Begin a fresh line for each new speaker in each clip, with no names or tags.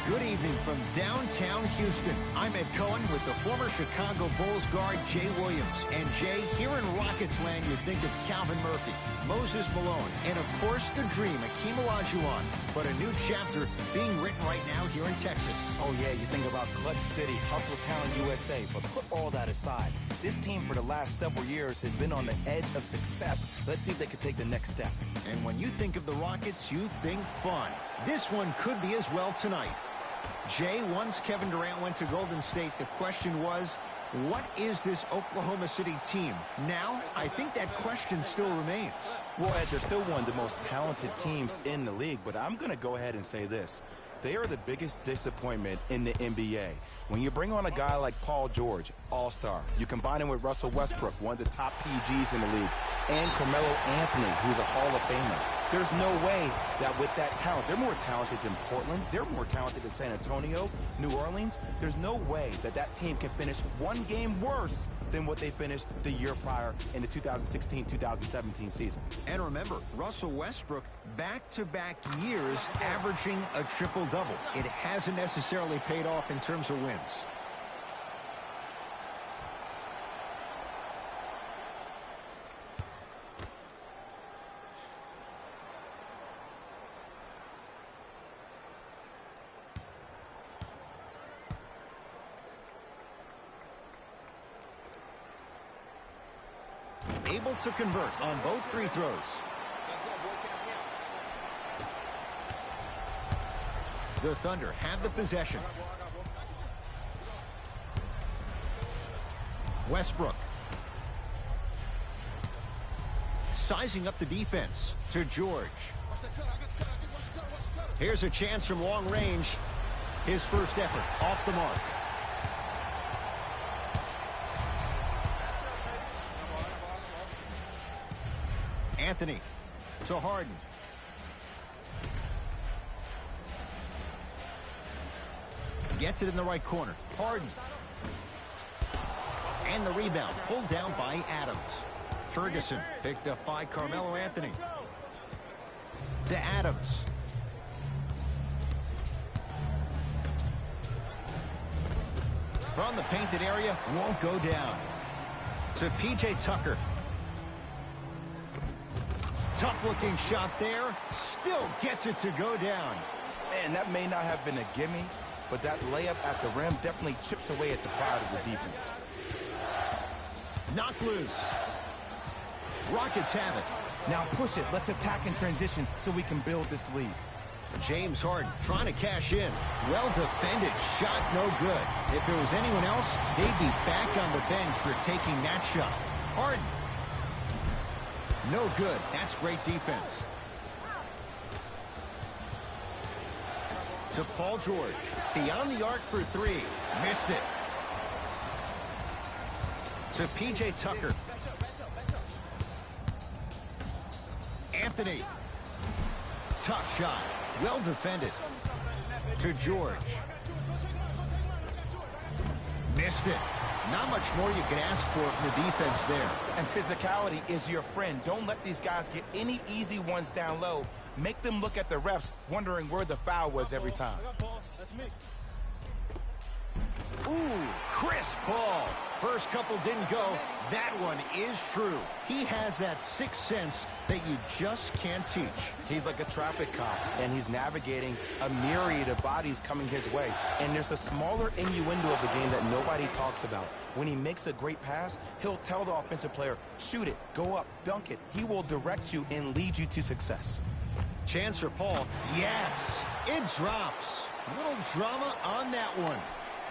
Good evening from downtown Houston. I'm Ed Cohen with the former Chicago Bulls guard Jay Williams. And Jay, here in Rockets land, you think of Calvin Murphy, Moses Malone, and of course the dream, Akeem Olajuwon. But a new chapter being written right now here in Texas.
Oh yeah, you think about Clutch City, Hustle Town, USA. But put all that aside. This team for the last several years has been on the edge of success. Let's see if they can take the next step.
And when you think of the Rockets, you think fun. This one could be as well tonight. Jay, once Kevin Durant went to Golden State, the question was, what is this Oklahoma City team? Now, I think that question still remains.
Well, Ed, they're still one of the most talented teams in the league, but I'm going to go ahead and say this. They are the biggest disappointment in the NBA. When you bring on a guy like Paul George, all-star, you combine him with Russell Westbrook, one of the top PGs in the league, and Carmelo Anthony, who's a Hall of Famer. There's no way that with that talent, they're more talented than Portland, they're more talented than San Antonio, New Orleans. There's no way that that team can finish one game worse than what they finished the year prior in the 2016-2017 season.
And remember, Russell Westbrook, back-to-back years averaging a triple-double. It hasn't necessarily paid off in terms of wins. Able to convert on both free throws. The Thunder have the possession. Westbrook. Sizing up the defense to George. Here's a chance from long range. His first effort off the mark. Anthony to Harden. Gets it in the right corner. Harden. And the rebound pulled down by Adams. Ferguson picked up by Carmelo Anthony. To Adams. From the painted area, won't go down. To P.J. Tucker. Tough-looking shot there. Still gets it to go down.
Man, that may not have been a gimme, but that layup at the rim definitely chips away at the pride of the defense.
Knocked loose. Rockets have it.
Now push it. Let's attack in transition so we can build this lead.
James Harden trying to cash in. Well defended. Shot no good. If there was anyone else, they'd be back on the bench for taking that shot. Harden. No good. That's great defense. To Paul George. Beyond the arc for three. Missed it. To P.J. Tucker. Anthony. Tough shot. Well defended. To George. Missed it. Not much more you can ask for from the defense there.
And physicality is your friend. Don't let these guys get any easy ones down low. Make them look at the refs, wondering where the foul was every time.
Ooh, Chris Paul. First couple didn't go. That one is true. He has that sixth sense that you just can't teach.
He's like a traffic cop, and he's navigating a myriad of bodies coming his way. And there's a smaller innuendo of the game that nobody talks about. When he makes a great pass, he'll tell the offensive player, shoot it, go up, dunk it. He will direct you and lead you to success.
Chance for Paul. Yes, it drops. Little drama on that one.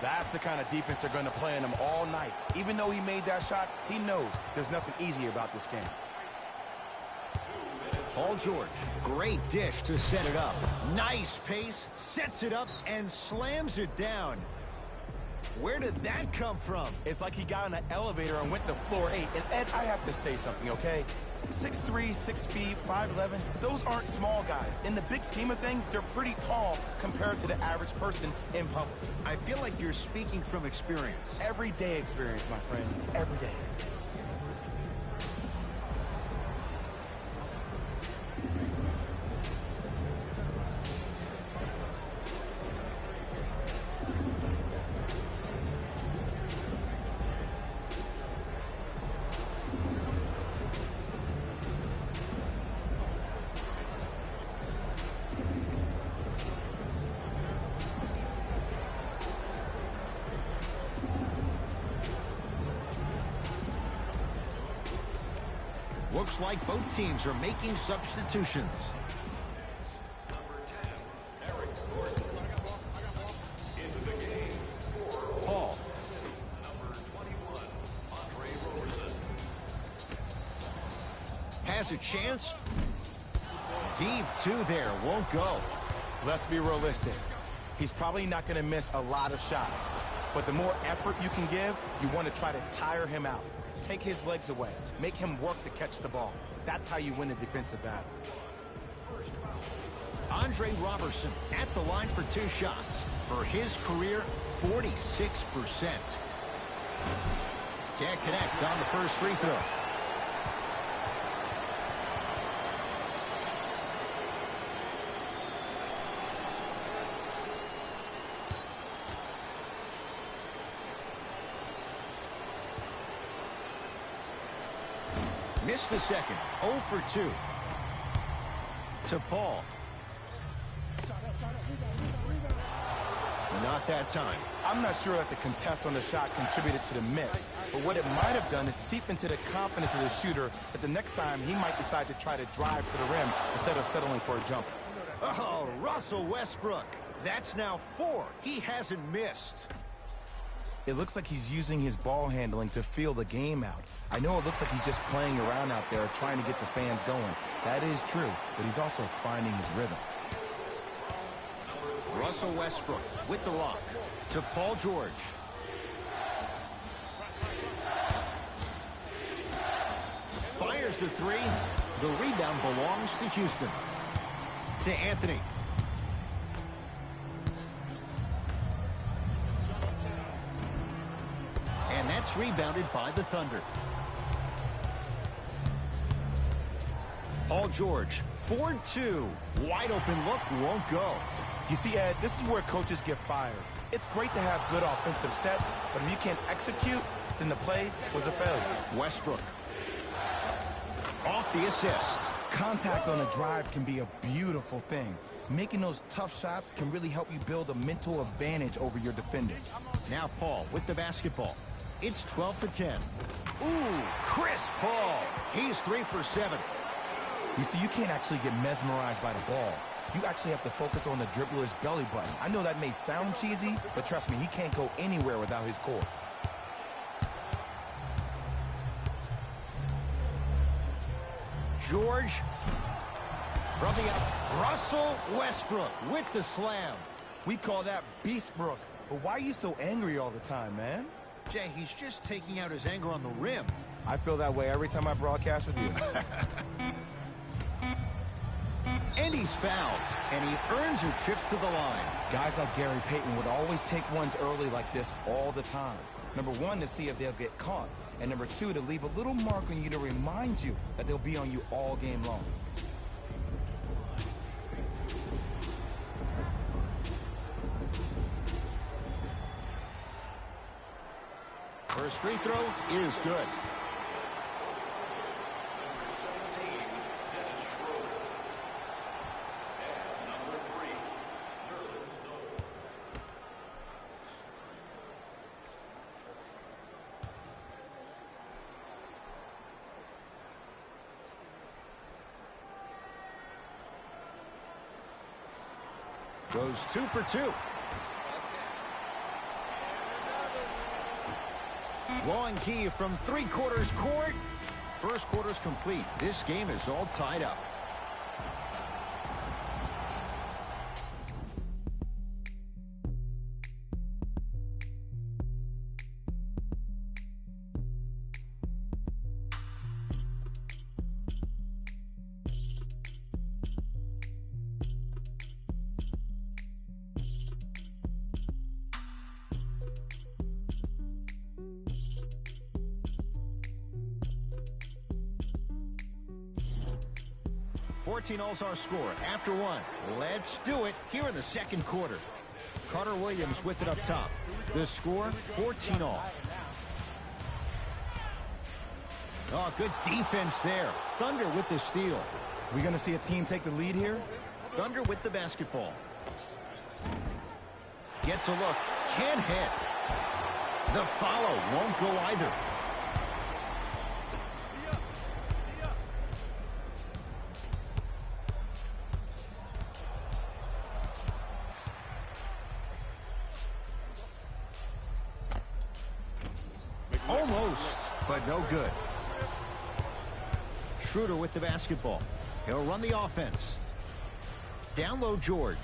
That's the kind of defense they're going to play on him all night. Even though he made that shot, he knows there's nothing easy about this game.
Paul George, great dish to set it up. Nice pace, sets it up, and slams it down. Where did that come from?
It's like he got in an elevator and went to floor 8. And Ed, I have to say something, okay? 6'3", 6 feet, 5'11", those aren't small guys. In the big scheme of things, they're pretty tall compared to the average person in public.
I feel like you're speaking from experience.
Everyday experience, my friend. Every day.
Looks like both teams are making substitutions. Paul. Has a chance. Deep two there, won't go.
Let's be realistic. He's probably not going to miss a lot of shots. But the more effort you can give, you want to try to tire him out. Take his legs away. Make him work to catch the ball. That's how you win a defensive battle.
Andre Robertson at the line for 2 shots. For his career, 46%. Can't connect on the first free throw. Missed the second. 0 for 2. To Paul. Not that time.
I'm not sure that the contest on the shot contributed to the miss, but what it might have done is seep into the confidence of the shooter that the next time he might decide to try to drive to the rim instead of settling for a jumper.
Oh, Russell Westbrook. That's now 4. He hasn't missed.
It looks like he's using his ball handling to feel the game out. I know it looks like he's just playing around out there trying to get the fans going. That is true, but he's also finding his rhythm.
Russell Westbrook with the lock to Paul George. Fires the 3. The rebound belongs to Houston. To Anthony. And that's rebounded by the Thunder. Paul George, 4-2. Wide open look, won't go.
You see, Ed, this is where coaches get fired. It's great to have good offensive sets, but if you can't execute, then the play was a failure.
Westbrook. Off the assist.
Contact on a drive can be a beautiful thing. Making those tough shots can really help you build a mental advantage over your defender.
Now Paul with the basketball. It's 12-10. Ooh, Chris Paul. He's 3 for 7.
You see, you can't actually get mesmerized by the ball. You actually have to focus on the dribbler's belly button. I know that may sound cheesy, but trust me, he can't go anywhere without his core.
George from the up. Russell Westbrook with the slam.
We call that Beastbrook. But why are you so angry all the time, man?
Jay, he's just taking out his anger on the rim.
I feel that way every time I broadcast with you.
And he's fouled, and he earns a trip to the line.
Guys like Gary Payton would always take ones early like this all the time. Number 1, to see if they'll get caught. And number 2, to leave a little mark on you to remind you that they'll be on you all game long.
First free throw is good. Goes 2 for 2. Long key from 3/4 court. First quarter's complete. This game is all tied up. All's our score after 1. Let's do it here in the second quarter. Carter Williams with it up top. The score, 14 all. Oh, good defense there. Thunder with the steal.
We going to see a team take the lead here?
Thunder with the basketball. Gets a look. Can't hit. The follow won't go either. but no good. Schroeder with the basketball. He'll run the offense. Down low, George.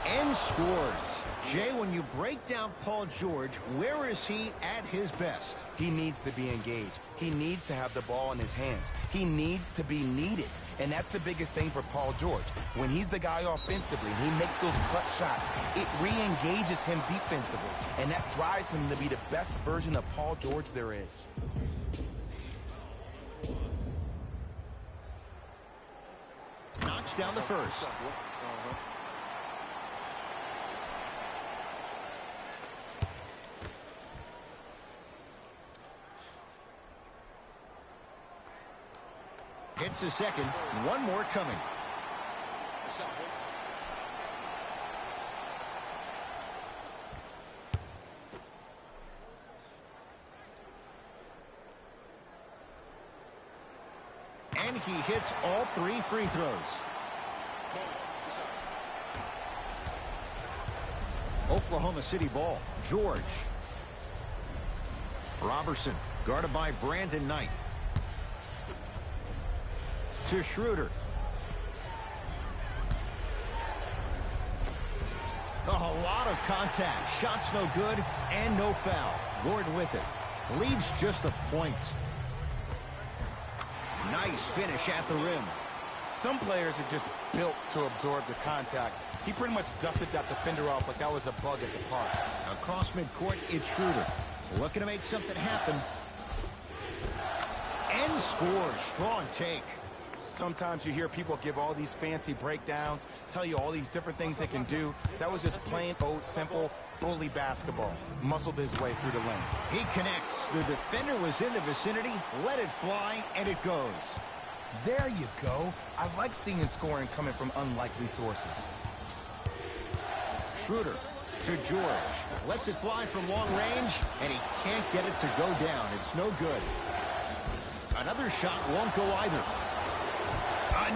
And scores. Jay, when you break down Paul George, where is he at his best?
He needs to be engaged. He needs to have the ball in his hands. He needs to be needed. And that's the biggest thing for Paul George. When he's the guy offensively, he makes those clutch shots. It re-engages him defensively. And that drives him to be the best version of Paul George there is.
Knocks down the first. Hits a second. One more coming. And he hits all 3 free throws. Oklahoma City ball. George. Robertson, guarded by Brandon Knight. To Schroeder. A lot of contact. Shots no good and no foul. Gordon with it. Leads just a point. Nice finish at the rim.
Some players are just built to absorb the contact. He pretty much dusted that defender off like that was a bug at the park.
Across midcourt, it's Schroeder. Looking to make something happen. And scores. Strong take.
Sometimes you hear people give all these fancy breakdowns, tell you all these different things they can do. That was just plain old, simple, bully basketball. Muscled his way through the lane.
He connects. The defender was in the vicinity, let it fly, and it goes.
There you go. I like seeing his scoring coming from unlikely sources.
Schroeder to George. Lets it fly from long range, and he can't get it to go down. It's no good. Another shot won't go either.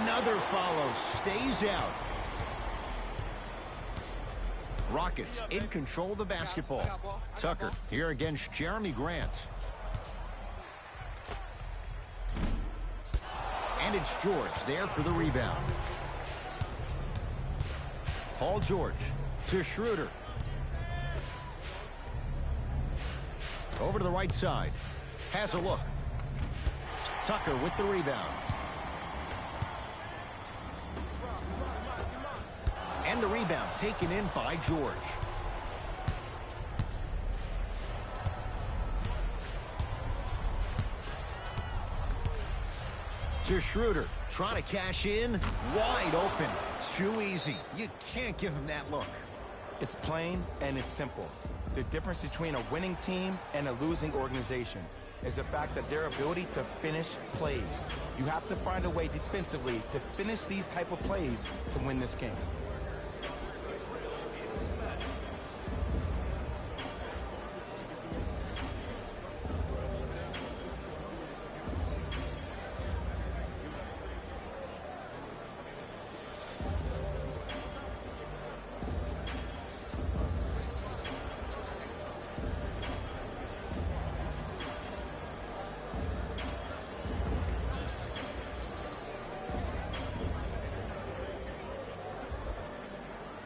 Another follow. Stays out. Rockets in control of the basketball. Tucker here against Jeremy Grant. And it's George there for the rebound. Paul George to Schroeder. Over to the right side. Has a look. Tucker with the rebound. And the rebound taken in by George. To Schroeder, trying to cash in, wide open. Too easy. You can't give him that look.
It's plain and it's simple. The difference between a winning team and a losing organization is the fact that their ability to finish plays. You have to find a way defensively to finish these type of plays to win this game.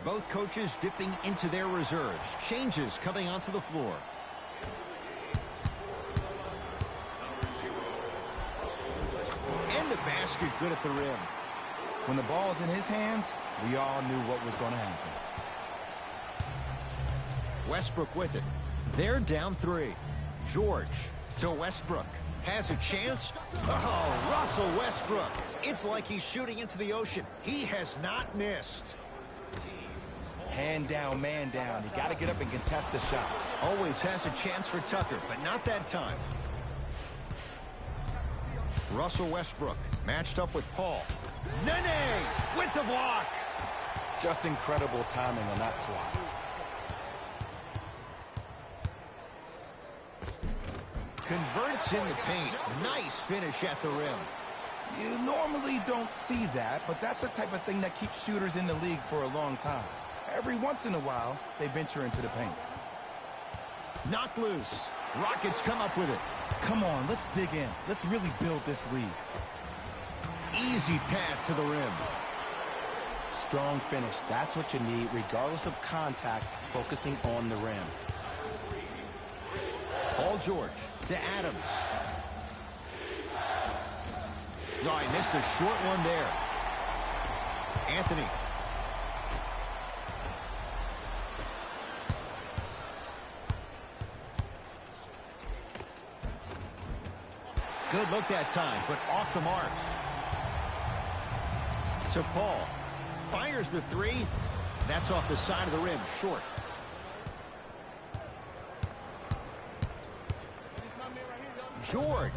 Both coaches dipping into their reserves. Changes coming onto the floor. And the basket good at the rim.
When the ball's in his hands, we all knew what was going to happen.
Westbrook with it. They're down 3. George to Westbrook. Has a chance. Oh, Russell Westbrook. It's like he's shooting into the ocean. He has not missed.
Hand down, man down. You got to get up and contest the shot.
Always has a chance for Tucker, but not that time. Russell Westbrook matched up with Paul. Nene with the block.
Just incredible timing on that swat.
Converts in the paint. Nice finish at the rim.
You normally don't see that, but that's the type of thing that keeps shooters in the league for a long time. Every once in a while, they venture into the paint.
Knocked loose. Rockets come up with it.
Come on, let's dig in. Let's really build this lead.
Easy path to the rim.
Strong finish. That's what you need, regardless of contact, focusing on the rim.
Paul George to Adams. Oh, he missed a short one there. Anthony. Good look that time, but off the mark. To Paul. Fires the three. That's off the side of the rim, short. George.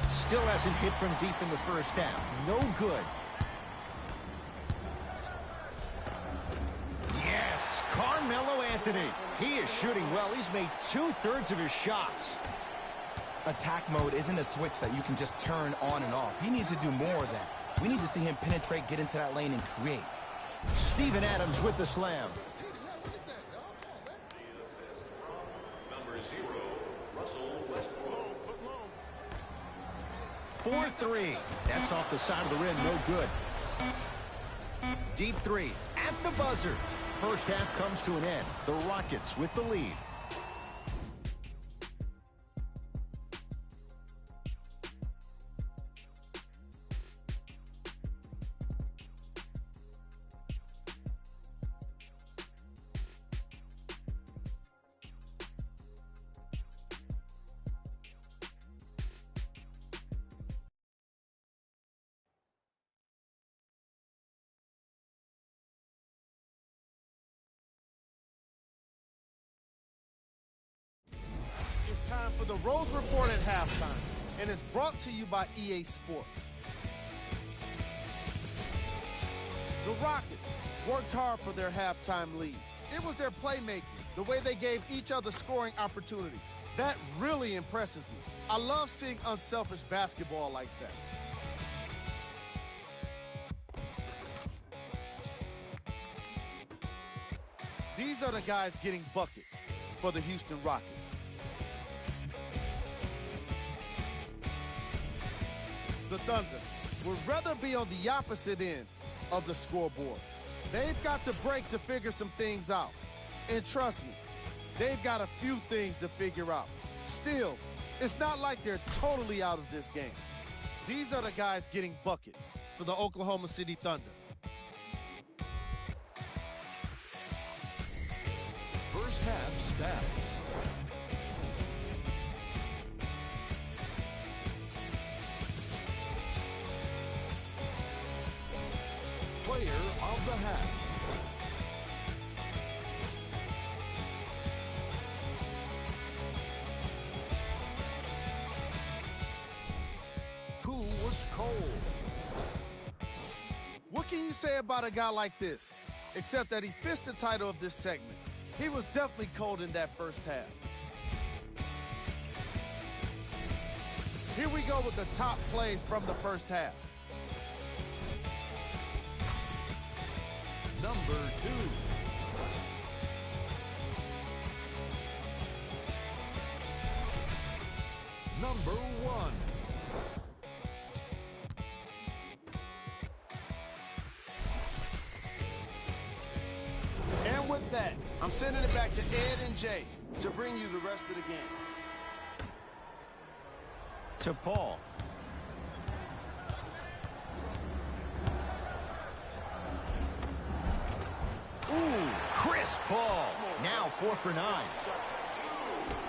Still hasn't hit from deep in the first half. No good. Yes, Carmelo Anthony. He is shooting well. He's made 2/3 of his shots.
Attack mode isn't a switch that you can just turn on and off. He needs to do more of that. We need to see him penetrate, get into that lane, and create.
Steven Adams with the slam.
Number 0, Russell Westbrook.
4-3. That's off the side of the rim. No good. Deep three at the buzzer. First half comes to an end. The Rockets with the lead.
It's time for the Rose Report at halftime, and it's brought to you by EA Sports. The Rockets worked hard for their halftime lead. It was their playmaking, the way they gave each other scoring opportunities. That really impresses me. I love seeing unselfish basketball like that. These are the guys getting buckets for the Houston Rockets. The Thunder would rather be on the opposite end of the scoreboard. They've got the break to figure some things out. And trust me, they've got a few things to figure out. Still, it's not like they're totally out of this game. These are the guys getting buckets for the Oklahoma City Thunder.
First half stats. Player of the half. Who was cold?
What can you say about a guy like this? Except that he fits the title of this segment. He was definitely cold in that first half. Here we go with the top plays from the first half.
Number 2. Number 1.
And with that, I'm sending it back to Ed and Jay to bring you the rest of the game.
To Paul. Ooh, Chris Paul. Now 4 for 9.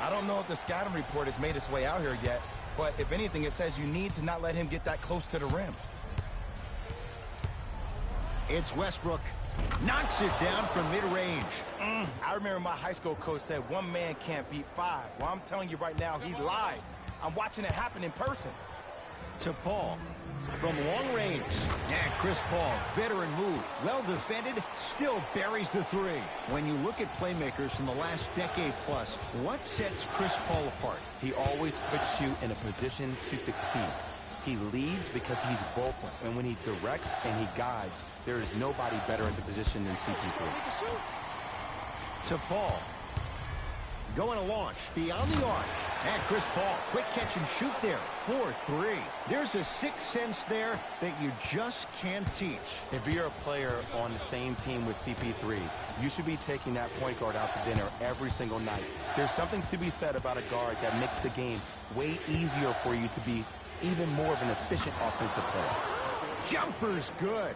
I don't know if the scouting report has made its way out here yet, but if anything, it says you need to not let him get that close to the rim.
It's Westbrook. Knocks it down from mid-range.
I remember my high school coach said one man can't beat 5. Well, I'm telling you right now, he lied. I'm watching it happen in person.
To Paul. From long range. Yeah, Chris Paul, veteran move. Well defended, still buries the three. When you look at playmakers from the last decade plus, what sets Chris Paul apart?
He always puts you in a position to succeed. He leads because he's vocal, and when he directs and he guides, there is nobody better in the position than CP3.
To Paul. Going to launch beyond the arc. And Chris Paul, quick catch and shoot there, 4-3. There's a sixth sense there that you just can't teach.
If you're a player on the same team with CP3, you should be taking that point guard out to dinner every single night. There's something to be said about a guard that makes the game way easier for you to be even more of an efficient offensive player.
Jumper's good.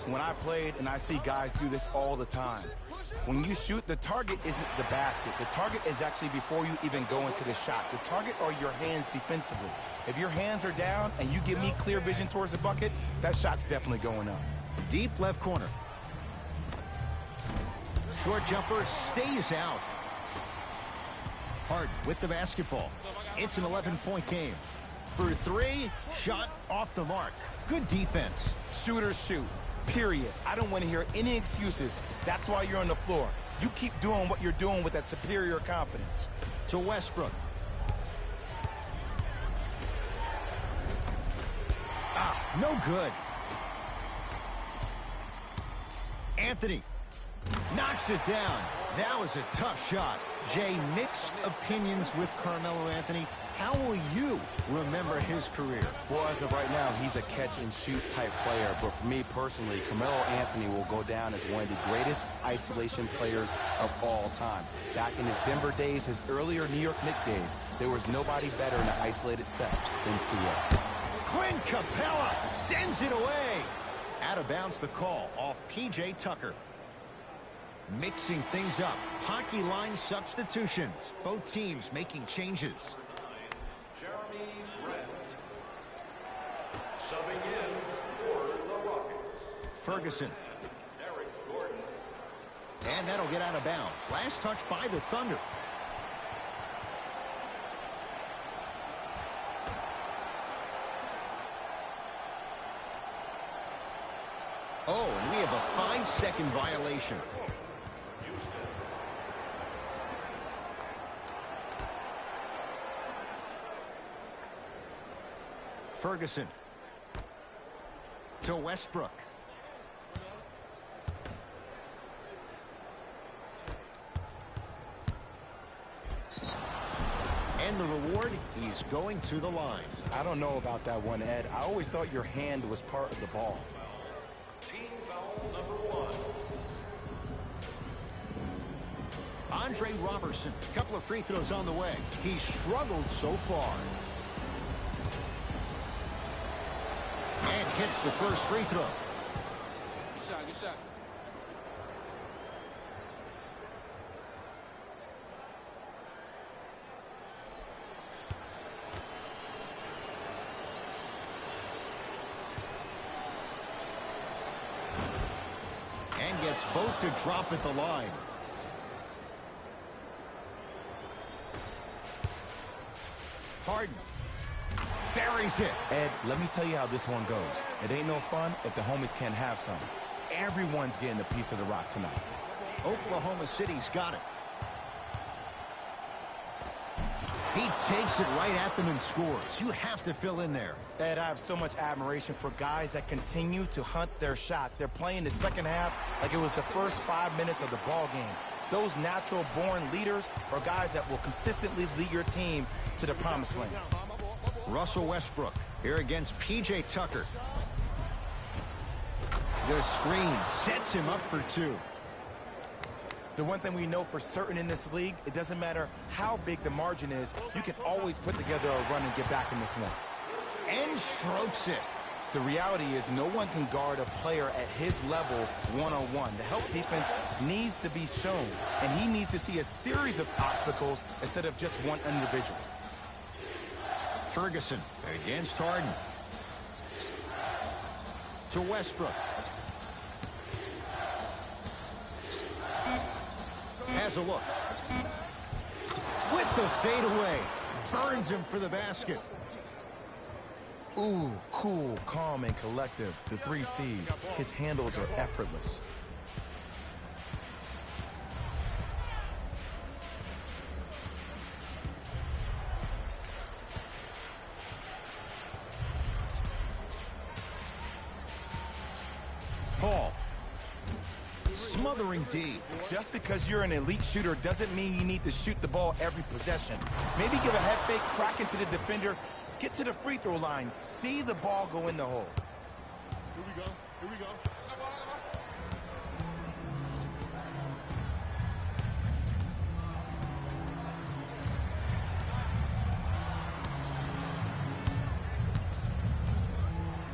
When I played, and I see guys do this all the time, when you shoot, the target isn't the basket. The target is actually before you even go into the shot. The target are your hands defensively. If your hands are down and you give me clear vision towards the bucket, that shot's definitely going up.
Deep left corner. Short jumper stays out. Harden with the basketball. It's an 11-point game. For three, shot off the mark. Good defense.
Shooters shoot. Period. I don't want to hear any excuses. That's why you're on the floor. You keep doing what you're doing with that superior confidence.
To Westbrook. No good. Anthony knocks it down. That was a tough shot. Jay, mixed opinions with Carmelo Anthony. How will you remember his career?
Well, as of right now, he's a catch-and-shoot type player. But for me personally, Carmelo Anthony will go down as one of the greatest isolation players of all time. Back in his Denver days, his earlier New York Knicks days, there was nobody better in an isolated set than CA.
Clint Capella sends it away. Out of bounds the call off P.J. Tucker. Mixing things up. Hockey line substitutions. Both teams making changes.
Subbing in for the Rockets.
Ferguson.
Eric Gordon.
And that'll get out of bounds. Last touch by the Thunder. Oh, and we have a 5-second violation. Ferguson. To Westbrook. And the reward, he's going to the line.
I don't know about that one, Ed. I always thought your hand was part of the ball.
Team foul number 1.
Andre Robertson, a couple of free throws on the way. He struggled so far. And hits the first free throw.
Good shot, good shot.
And gets both to drop at the line. Harden buries it.
Ed, let me tell you how this one goes. It ain't no fun if the homies can't have some. Everyone's getting a piece of the rock tonight.
Oklahoma City's got it. He takes it right at them and scores. You have to fill in there.
Ed, I have so much admiration for guys that continue to hunt their shot. They're playing the second half like it was the first 5 minutes of the ball game. Those natural-born leaders are guys that will consistently lead your team to the promised land.
Russell Westbrook here against P.J. Tucker. The screen sets him up for two.
The one thing we know for certain in this league, it doesn't matter how big the margin is, you can always put together a run and get back in this one.
And strokes it.
The reality is no one can guard a player at his level one-on-one. The help defense needs to be shown, and he needs to see a series of obstacles instead of just one individual.
Ferguson against Harden. To Westbrook. Has a look. With the fadeaway. Burns him for the basket.
Ooh, cool, calm, and collective. The 3 C's. His handles are effortless.
thundering D.
Just because you're an elite shooter doesn't mean you need to shoot the ball every possession. Maybe give a head fake, crack into the defender, get to the free throw line, see the ball go in the hole.
Here we go. Here we go.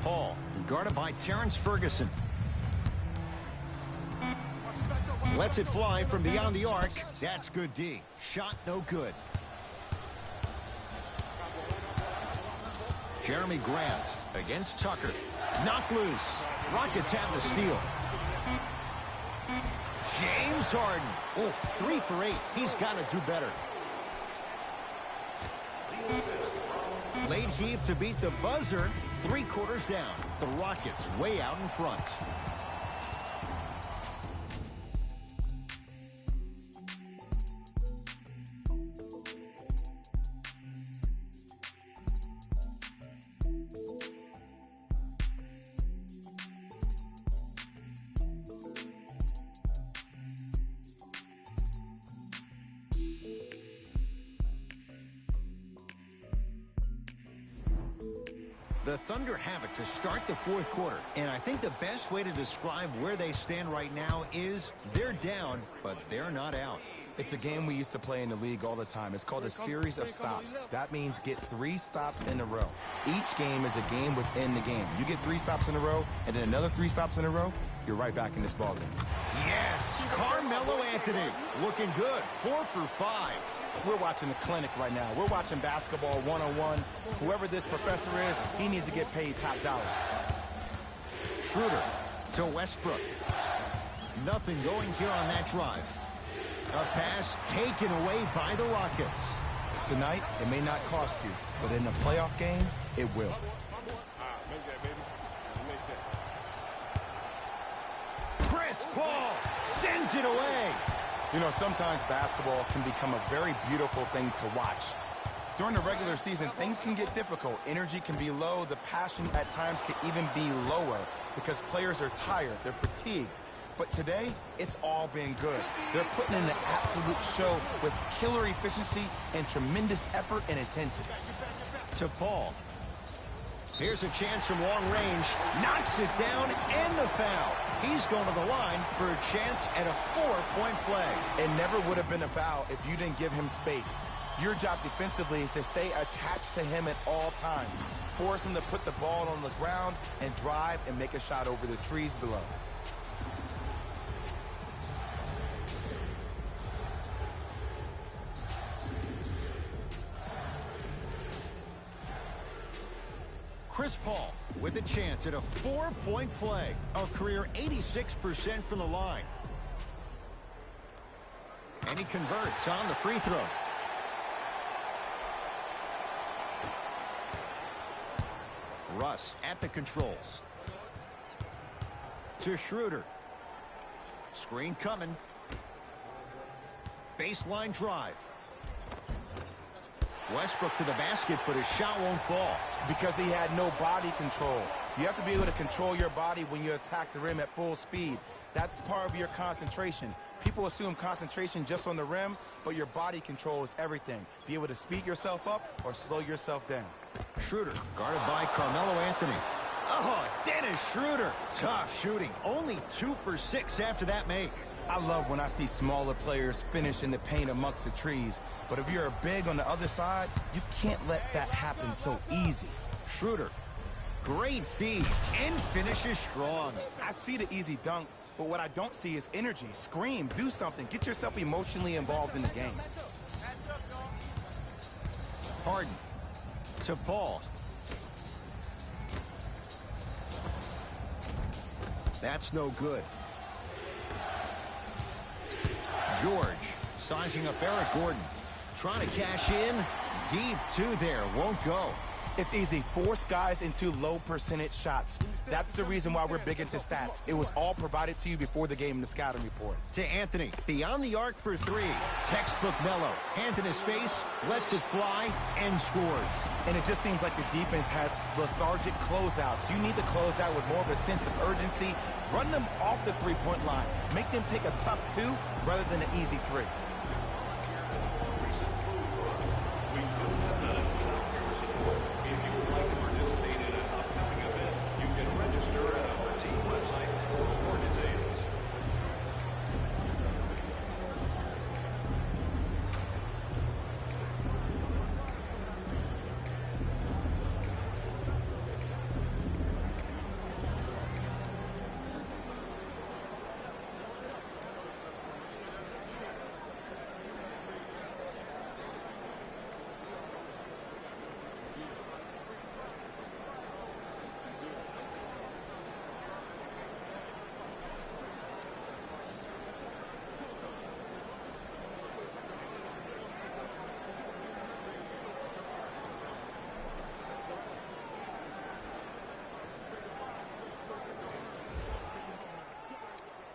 Paul, guarded by Terrence Ferguson. Lets it fly from beyond the arc. That's good D. Shot no good. Jeremy Grant against Tucker. Knocked loose. Rockets have the steal. James Harden. Oh, 3 for 8. He's got to do better. Late heave to beat the buzzer. 3 quarters down. The Rockets way out in front. The Thunder have it to start the 4th quarter, and I think the best way to describe where they stand right now is they're down, but they're not out.
It's a game we used to play in the league all the time. It's called a series of stops. That means get 3 stops in a row. Each game is a game within the game. You get 3 stops in a row, and then another 3 stops in a row, you're right back in this ballgame.
Yes, Carmelo Anthony looking good, 4 for 5.
We're watching the clinic right now. We're watching basketball one-on-one. Whoever this professor is, he needs to get paid top dollar.
Schroeder to Westbrook. Nothing going here on that drive. A pass taken away by the Rockets.
Tonight, it may not cost you, but in a playoff game, it will.
Chris Paul sends it away.
You know, sometimes basketball can become a very beautiful thing to watch. During the regular season, things can get difficult. Energy can be low. The passion at times can even be lower because players are tired. They're fatigued. But today, it's all been good. They're putting in an absolute show with killer efficiency and tremendous effort and intensity.
To Paul. Here's a chance from long range. Knocks it down and the foul. He's going to the line for a chance at a 4-point play.
It never would have been a foul if you didn't give him space. Your job defensively is to stay attached to him at all times. Force him to put the ball on the ground and drive and make a shot over the trees below.
Chris Paul with a chance at a 4-point play. A career 86% from the line. And he converts on the free throw. Russ at the controls. To Schroeder. Screen coming. Baseline drive. Westbrook to the basket, but his shot won't fall.
Because he had no body control. You have to be able to control your body when you attack the rim at full speed. That's part of your concentration. People assume concentration just on the rim, but your body control is everything. Be able to speed yourself up or slow yourself down.
Schroeder guarded by Carmelo Anthony. Oh, Dennis Schroeder. Tough shooting. Only 2 for 6 after that make.
I love when I see smaller players finish in the paint amongst the trees. But if you're a big on the other side, you can't let that happen so easy.
Schroeder, great feed, and finishes strong.
I see the easy dunk, but what I don't see is energy. Scream, do something. Get yourself emotionally involved in the game.
Harden to Paul. That's no good. George sizing up Eric Gordon. Trying to cash in. Deep 2 there. Won't go.
It's easy. Force guys into low percentage shots. That's the reason why we're big into stats. It was all provided to you before the game in the scouting report.
To Anthony, beyond the arc for three. Textbook Melo. Hand in his face, lets it fly, and scores.
And it just seems like the defense has lethargic closeouts. You need to close out with more of a sense of urgency. Run them off the three-point line. Make them take a tough two rather than an easy three.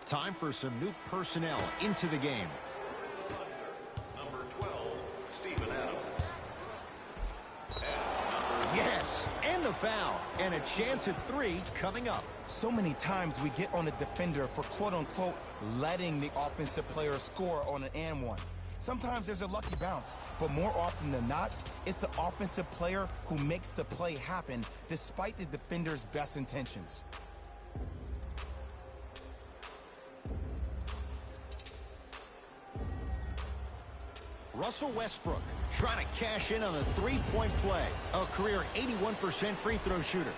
Time for some new personnel into the game.
Number 12, Steven Adams.
Yes, and the foul. And a chance at three coming up.
So many times we get on the defender for quote-unquote letting the offensive player score on an and one. Sometimes there's a lucky bounce, but more often than not, it's the offensive player who makes the play happen despite the defender's best intentions.
Russell Westbrook trying to cash in on a three-point play. A career 81% free throw shooter.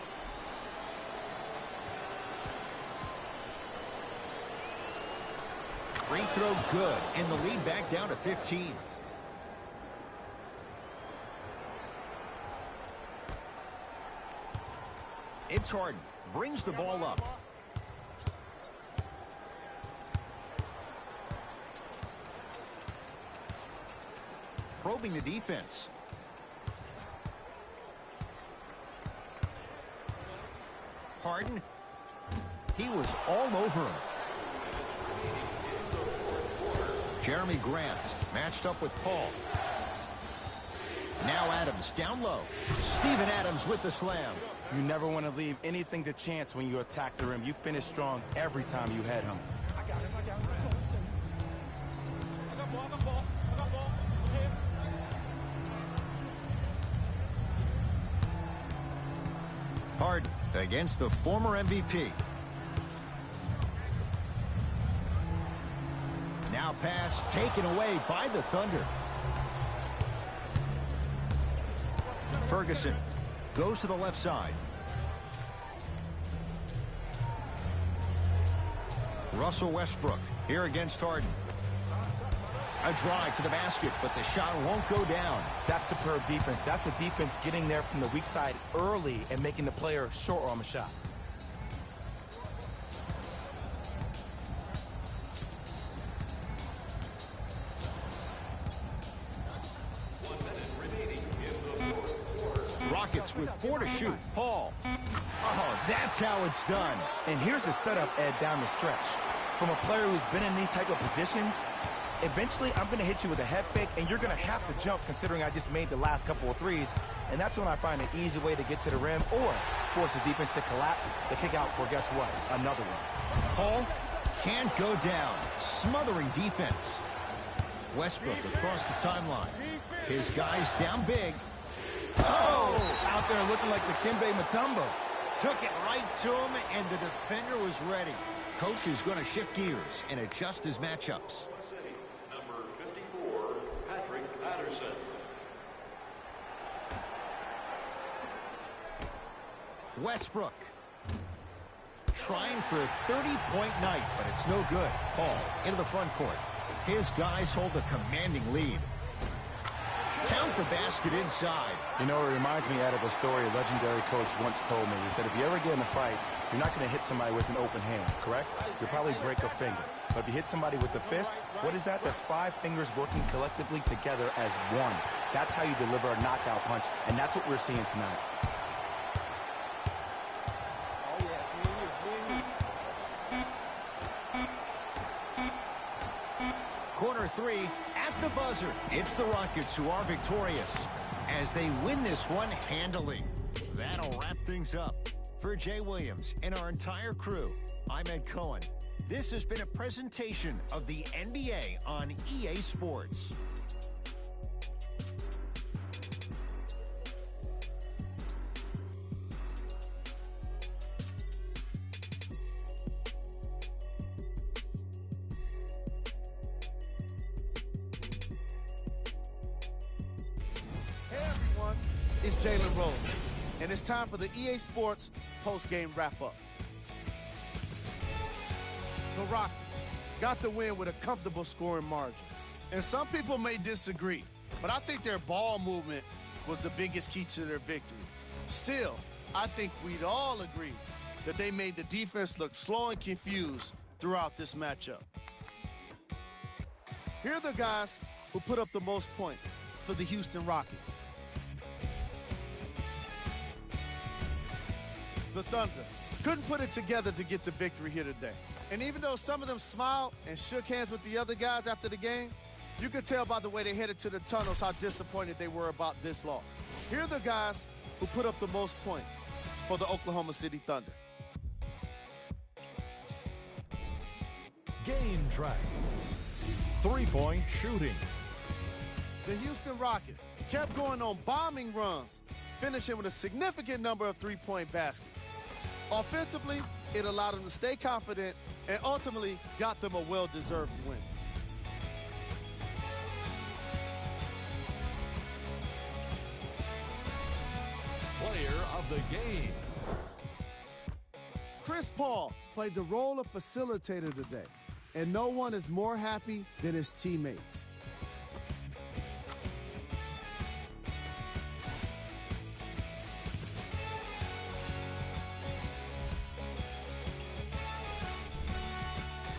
Free throw good, and the lead back down to 15. It's Harden. Brings the ball up. Probing the defense. Harden. He was all over him. Jeremy Grant matched up with Paul. Now Adams down low. Steven Adams with the slam.
You never want to leave anything to chance when you attack the rim. You finish strong every time you head home.
Harden against the former MVP. Now pass taken away by the Thunder. Ferguson goes to the left side. Russell Westbrook here against Harden. A drive to the basket, but the shot won't go down.
That's superb defense. That's a defense getting there from the weak side early and making the player short arm a shot.
Rockets with 4 to shoot. Paul. Oh, that's how it's done.
And here's the setup, Ed, down the stretch. From a player who's been in these type of positions, eventually I'm going to hit you with a head fake, and you're going to have to jump considering I just made the last couple of threes. And that's when I find an easy way to get to the rim or force the defense to collapse to kick out for, guess what, another one.
Paul can't go down. Smothering defense. Westbrook across the timeline. His guys down big.
Oh! Out there looking like the Kimbe Mutombo.
Took it right to him, and the defender was ready. Coach is going to shift gears and adjust his matchups.
Number 54, Patrick Patterson.
Westbrook trying for a 30-point night, but it's no good. Paul into the front court. His guys hold a commanding lead. Count the basket inside.
You know, it reminds me, Ed, of a story a legendary coach once told me. He said, if you ever get in a fight, you're not going to hit somebody with an open hand, correct? You'll probably break a finger. But if you hit somebody with the fist, what is that? That's 5 fingers working collectively together as one. That's how you deliver a knockout punch, and that's what we're seeing tonight.
Quarter 3 at the buzzer. It's the Rockets who are victorious as they win this one handily. That'll wrap things up. For Jay Williams and our entire crew, I'm Ed Cohen. This has been a presentation of the NBA on EA Sports.
Hey everyone, it's Jalen Rose, and it's time for the EA Sports post-game wrap-up. The Rockets got the win with a comfortable scoring margin. And some people may disagree, but I think their ball movement was the biggest key to their victory. Still, I think we'd all agree that they made the defense look slow and confused throughout this matchup. Here are the guys who put up the most points for the Houston Rockets. The Thunder couldn't put it together to get the victory here today. And even though some of them smiled and shook hands with the other guys after the game, you could tell by the way they headed to the tunnels how disappointed they were about this loss. Here are the guys who put up the most points for the Oklahoma City Thunder.
Game track. 3-point shooting.
The Houston Rockets kept going on bombing runs, finishing with a significant number of three-point baskets. Offensively, it allowed them to stay confident and ultimately got them a well-deserved win.
Player of the game.
Chris Paul played the role of facilitator today, and no one is more happy than his teammates.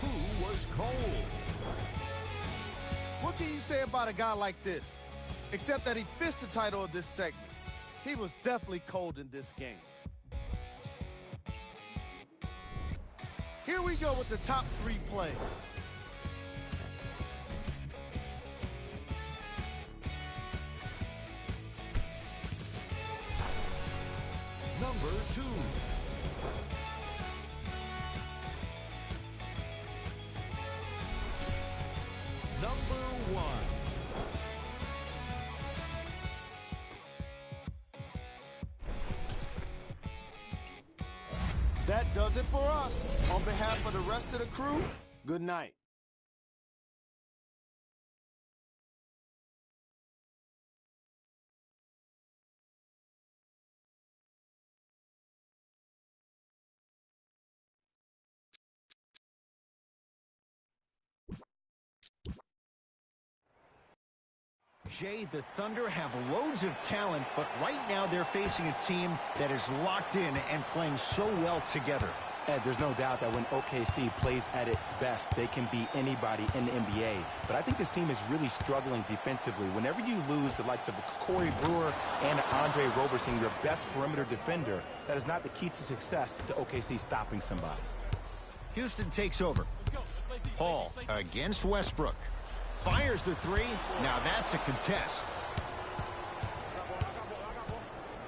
Who was cold?
What can you say about a guy like this? Except that he fits the title of this segment. He was definitely cold in this game. Here we go with the top 3 plays.
Number 2. Number 1.
That does it for us. On behalf of the rest of the crew, good night.
Jay, the Thunder have loads of talent, but right now they're facing a team that is locked in and playing so well together.
Ed, there's no doubt that when OKC plays at its best, they can beat anybody in the NBA. But I think this team is really struggling defensively. Whenever you lose the likes of Corey Brewer and Andre Roberson, your best perimeter defender, that is not the key to success to OKC stopping somebody.
Houston takes over. Paul against Westbrook. Fires the 3. Now that's a contest.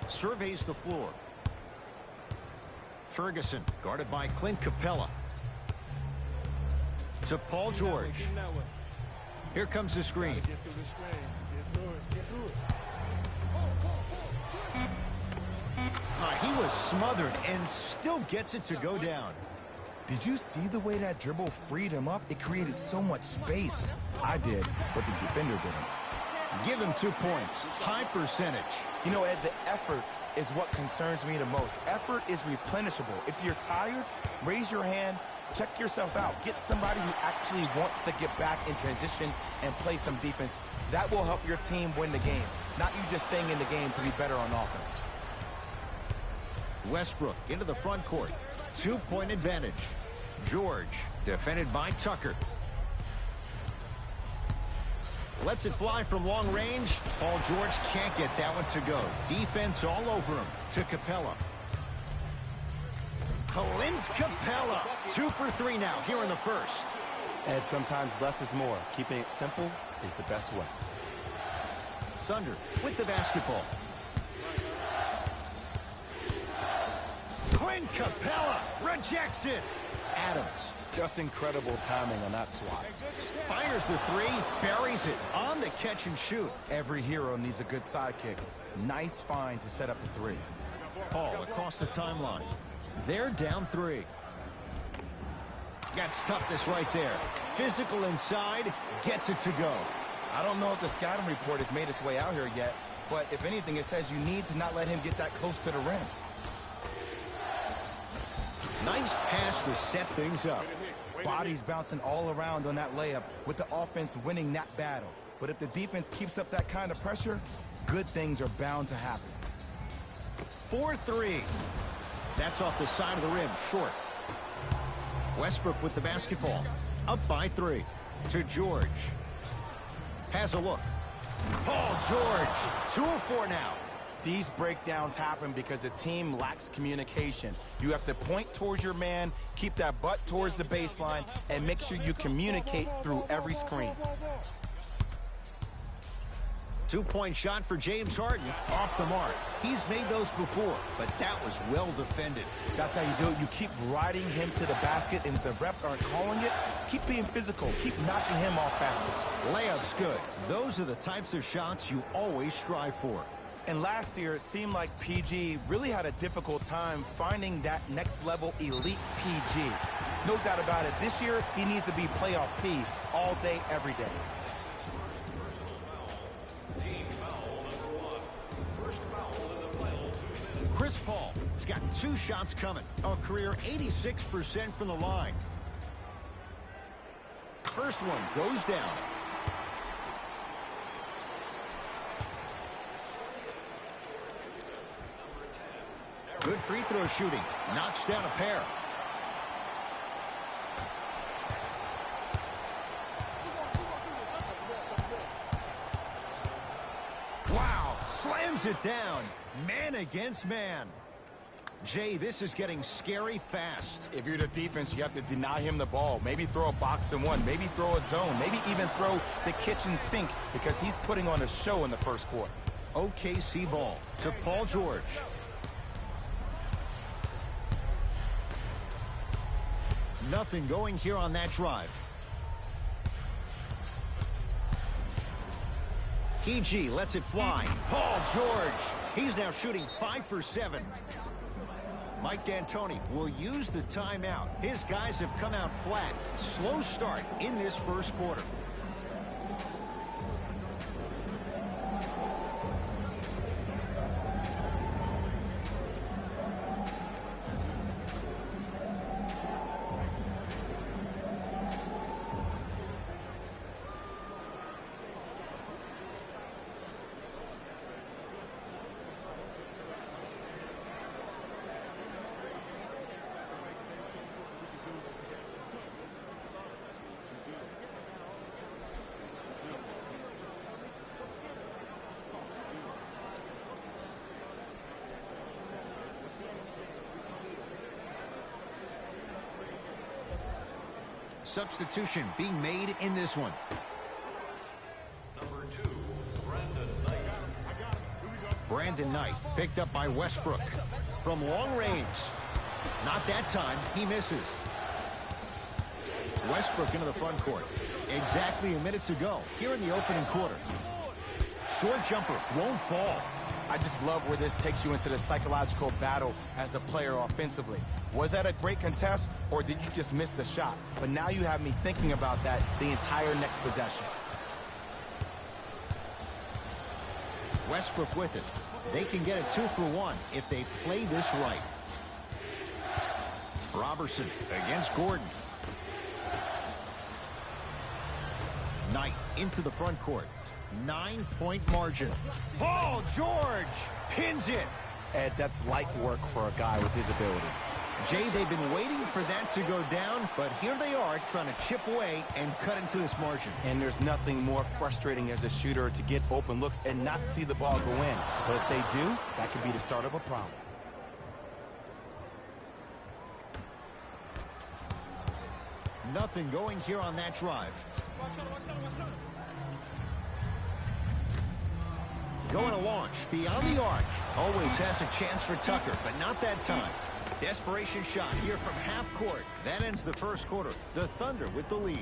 Surveys the floor. Ferguson guarded by Clint Capella. To Paul George. Here comes the screen. He was smothered and still gets it to go down.
Did you see the way that dribble freed him up? It created so much space. I did, but the defender didn't.
Give him 2 points. High percentage.
You know, Ed, the effort is what concerns me the most. Effort is replenishable. If you're tired, raise your hand, check yourself out. Get somebody who actually wants to get back in transition and play some defense. That will help your team win the game, not you just staying in the game to be better on offense.
Westbrook into the front court. 2-point advantage. George, defended by Tucker. Lets it fly from long range. Paul George can't get that one to go. Defense all over him. To Capella. Clint Capella. 2 for 3 now here in the first.
And sometimes less is more. Keeping it simple is the best way.
Thunder with the basketball. Clint Capella rejects it. Adams.
Just incredible timing on that swat.
Fires the 3, buries it on the catch and shoot.
Every hero needs a good sidekick. Nice find to set up the 3.
Paul across the timeline. They're down 3. That's toughness right there. Physical inside, gets it to go.
I don't know if the scouting report has made its way out here yet, but if anything, it says you need to not let him get that close to the rim.
Nice pass to set things up.
Bodies bouncing all around on that layup with the offense winning that battle. But if the defense keeps up that kind of pressure, good things are bound to happen.
4-3. That's off the side of the rim, short. Westbrook with the basketball. Up by 3. To George. Has a look. Paul George. 2 of 4 now.
These breakdowns happen because the team lacks communication. You have to point towards your man, keep that butt towards the baseline, and make sure you communicate through every screen.
2-point shot for James Harden. Off the mark. He's made those before, but that was well defended.
That's how you do it. You keep riding him to the basket, and if the refs aren't calling it, keep being physical. Keep knocking him off balance.
Layup's good. Those are the types of shots you always strive for.
And last year, it seemed like PG really had a difficult time finding that next-level elite PG. No doubt about it, this year, he needs to be playoff P all day, every day.
Team foul number 1. First foul in the final 2 minutes.
Chris Paul has got 2 shots coming. A career 86% from the line. First one goes down. Good free throw shooting. Knocks down a pair. Wow. Slams it down. Man against man. Jay, this is getting scary fast.
If you're the defense, you have to deny him the ball. Maybe throw a box and 1. Maybe throw a zone. Maybe even throw the kitchen sink because he's putting on a show in the first quarter.
OKC ball to Paul George. Nothing going here on that drive. PG lets it fly. Paul George. He's now shooting 5 for 7. Mike D'Antoni will use the timeout. His guys have come out flat. Slow start in this first quarter. Substitution being made in this one.
Number 2, Brandon Knight.
Brandon Knight picked up by Westbrook from long range. Not that time. He misses. Westbrook into the front court. Exactly a minute to go here in the opening quarter. Short jumper won't fall.
I just love where this takes you into the psychological battle as a player offensively. Was that a great contest, or did you just miss the shot? But now you have me thinking about that the entire next possession.
Westbrook with it. They can get a 2 for 1 if they play this right. Robertson against Gordon. Knight into the front court. 9-point margin. Paul George pins it.
Ed, that's light work for a guy with his ability.
Jay, they've been waiting for that to go down, but here they are trying to chip away and cut into this margin.
And there's nothing more frustrating as a shooter to get open looks and not see the ball go in. But if they do, that could be the start of a problem.
Nothing going here on that drive. Going to launch beyond the arc. Always has a chance for Tucker, but not that time. Desperation shot here from half court. That ends the first quarter. The Thunder with the lead.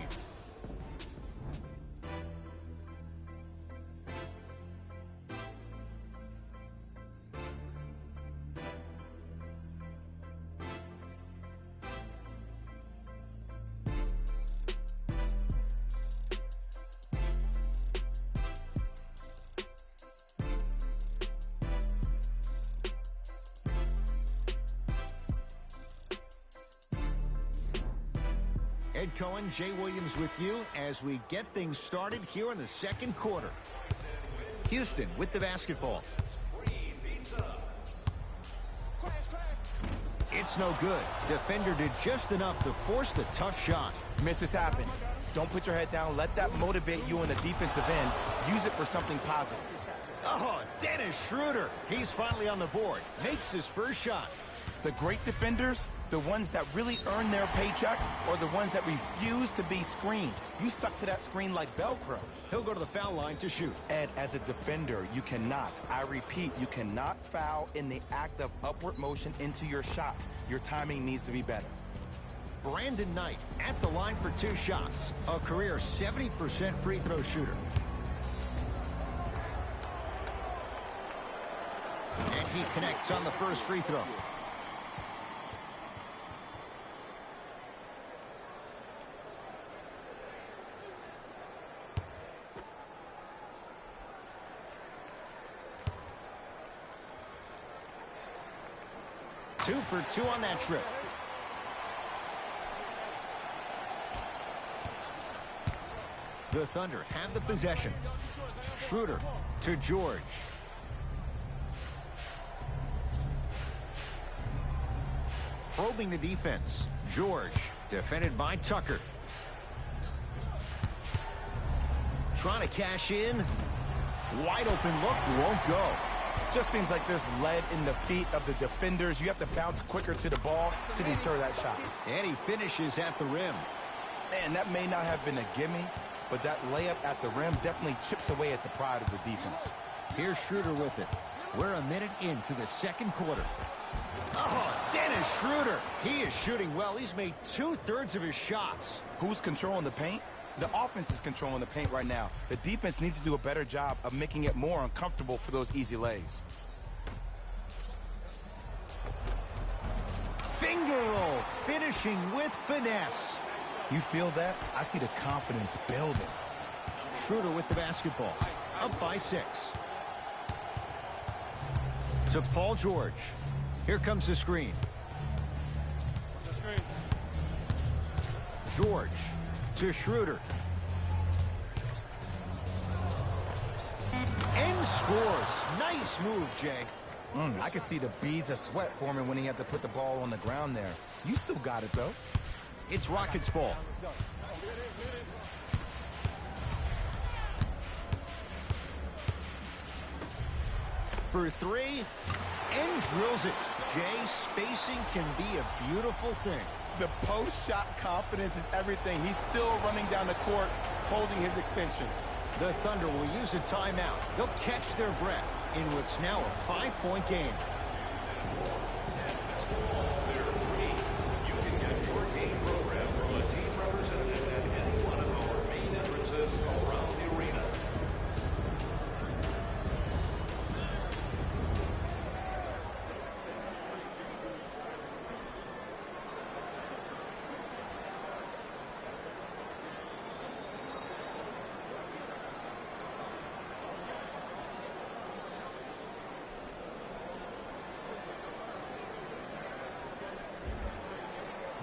Ed Cohen, Jay Williams with you as we get things started here in the second quarter. Houston with the basketball. It's no good. Defender did just enough to force the tough shot.
Misses happen. Don't put your head down. Let that motivate you in the defensive end. Use it for something positive.
Oh, Dennis Schroeder. He's finally on the board. Makes his first shot.
The great defenders, the ones that really earn their paycheck, or the ones that refuse to be screened. You stuck to that screen like Velcro.
He'll go to the foul line to shoot.
Ed, as a defender, you cannot, I repeat, you cannot foul in the act of upward motion into your shot. Your timing needs to be better.
Brandon Knight at the line for 2 shots. A career 70% free throw shooter. And he connects on the first free throw. Two for 2 on that trip. The Thunder have the possession. Schroeder to George. Probing the defense. George defended by Tucker. Trying to cash in. Wide open look, won't go.
Just seems like there's lead in the feet of the defenders. You have to bounce quicker to the ball to deter that shot.
And he finishes at the rim.
Man, that may not have been a gimme, but that layup at the rim definitely chips away at the pride of the defense.
Here's Schroeder with it. We're a minute into the second quarter. Oh, Dennis Schroeder. He is shooting well. He's made 2/3 of his shots.
Who's controlling the paint? The offense is controlling the paint right now. The defense needs to do a better job of making it more uncomfortable for those easy lays.
Finger roll, finishing with finesse.
You feel that? I see the confidence building.
Schroeder with the basketball. Up by 6. To Paul George. Here comes the screen. George to Schroeder. And scores. Nice move, Jay.
I could see the beads of sweat forming when he had to put the ball on the ground there. You still got it, though.
It's Rockets ball. For 3, and drills it. Jay, spacing can be a beautiful thing.
The post-shot confidence is everything. He's still running down the court, holding his extension.
The Thunder will use a timeout. They'll catch their breath in what's now a 5-point game.
You can get your game program from a team representative at any one of our main entrances around the arena.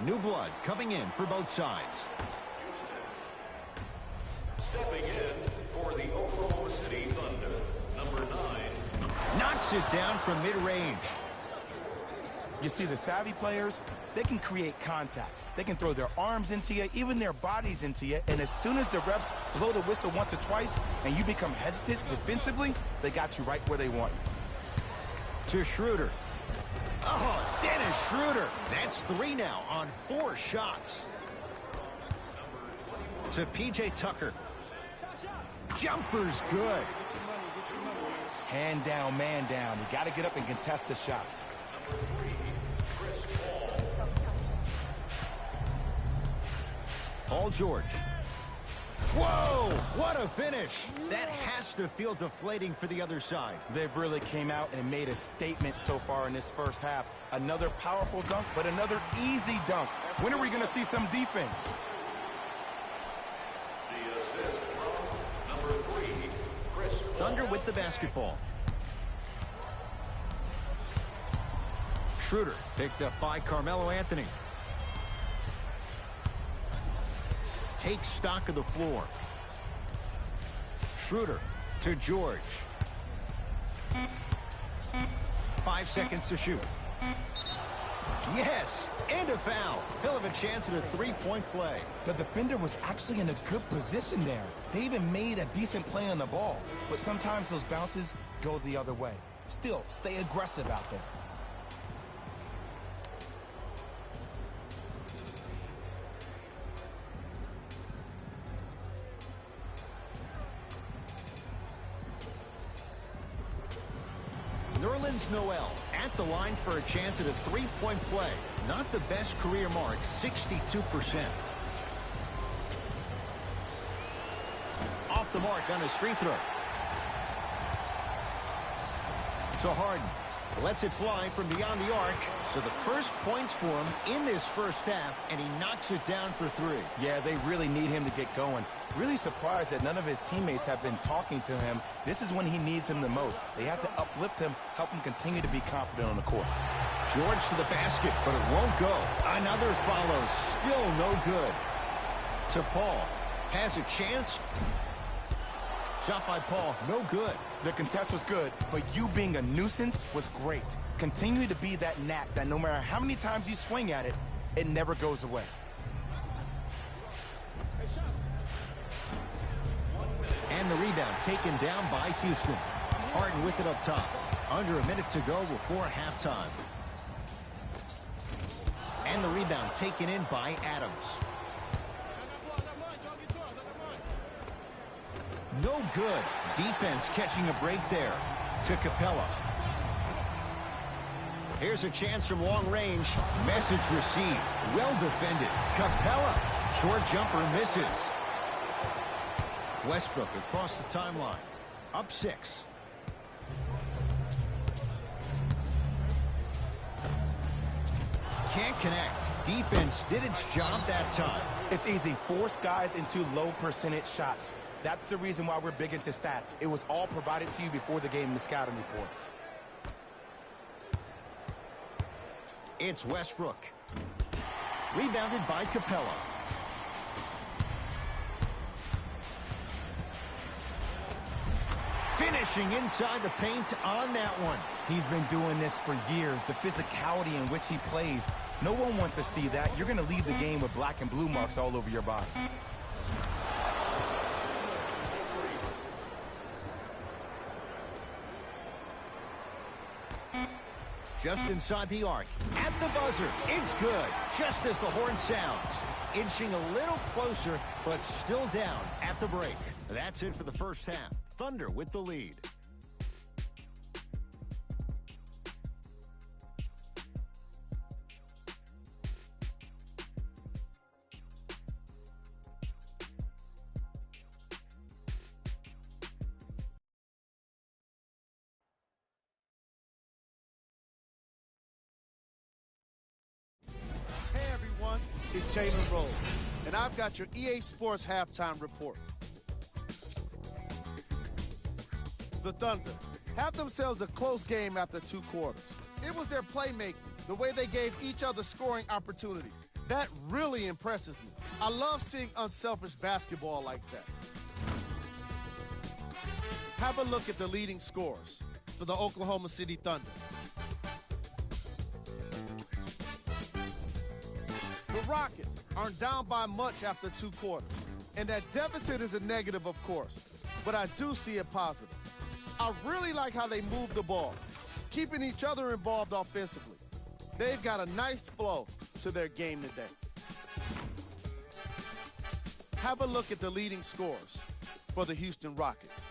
New blood coming in for both sides.
Stepping in for the Oklahoma City Thunder, number 9.
Knocks it down from mid-range.
You see, the savvy players, they can create contact. They can throw their arms into you, even their bodies into you, and as soon as the refs blow the whistle once or twice and you become hesitant defensively, they got you right where they want you.
To Schroeder. Oh, Dennis Schroeder. That's 3 now on 4 shots. To P.J. Tucker. Jumper's good.
Hand down, man down. You got to get up and contest the shot.
Paul George. Whoa, what a finish. That has to feel deflating for the other side.
They've really came out and made a statement so far in this first half. Another powerful dunk, but another easy dunk. When are we going to see some defense?
The assist from number 3, Chris Paul.
Thunder with the basketball. Schroeder picked up by Carmelo Anthony. Takes stock of the floor. Schroeder to George. 5 seconds to shoot. Yes, and a foul. He'll have a chance at a 3-point play.
The defender was actually in a good position there. They even made a decent play on the ball. But sometimes those bounces go the other way. Still, stay aggressive out there.
Nerlens Noel at the line for a chance at a 3-point play. Not the best career mark, 62%. Off the mark on his free throw. To Harden. Lets it fly from beyond the arc. So the first points for him in this first half, and he knocks it down for 3.
Yeah, they really need him to get going. Really surprised that none of his teammates have been talking to him. This is when he needs him the most. They have to uplift him, help him continue to be confident on the court.
George to the basket, but it won't go. Another follow, still no good. To Paul. Has a chance. Shot by Paul, no good.
The contest was good, but you being a nuisance was great. Continue to be that gnat that no matter how many times you swing at it, it never goes away.
And the rebound taken down by Houston. Harden with it up top. Under a minute to go before halftime. And the rebound taken in by Adams. No good. Defense catching a break there. To Capella. Here's a chance from long range. Message received. Well defended. Capella. Short jumper misses. Westbrook across the timeline. Up 6. Can't connect. Defense did its job that time.
It's easy. Force guys into low percentage shots. That's the reason why we're big into stats. It was all provided to you before the game in the scouting report.
It's Westbrook. Rebounded by Capella. Finishing inside the paint on that one.
He's been doing this for years. The physicality in which he plays. No one wants to see that. You're going to leave the game with black and blue marks all over your body.
Just inside the arc. At the buzzer. It's good. Just as the horn sounds. Inching a little closer, but still down at the break. That's it for the first half. Thunder with the lead.
Hey everyone, it's Jalen Rose, and I've got your EA Sports halftime report. The Thunder have themselves a close game after 2 quarters. It was their playmaking, the way they gave each other scoring opportunities. That really impresses me. I love seeing unselfish basketball like that. Have a look at the leading scorers for the Oklahoma City Thunder. Rockets aren't down by much after 2 quarters. And that deficit is a negative, of course. But I do see it positive. I really like how they move the ball, keeping each other involved offensively. They've got a nice flow to their game today. Have a look at the leading scorers for the Houston Rockets.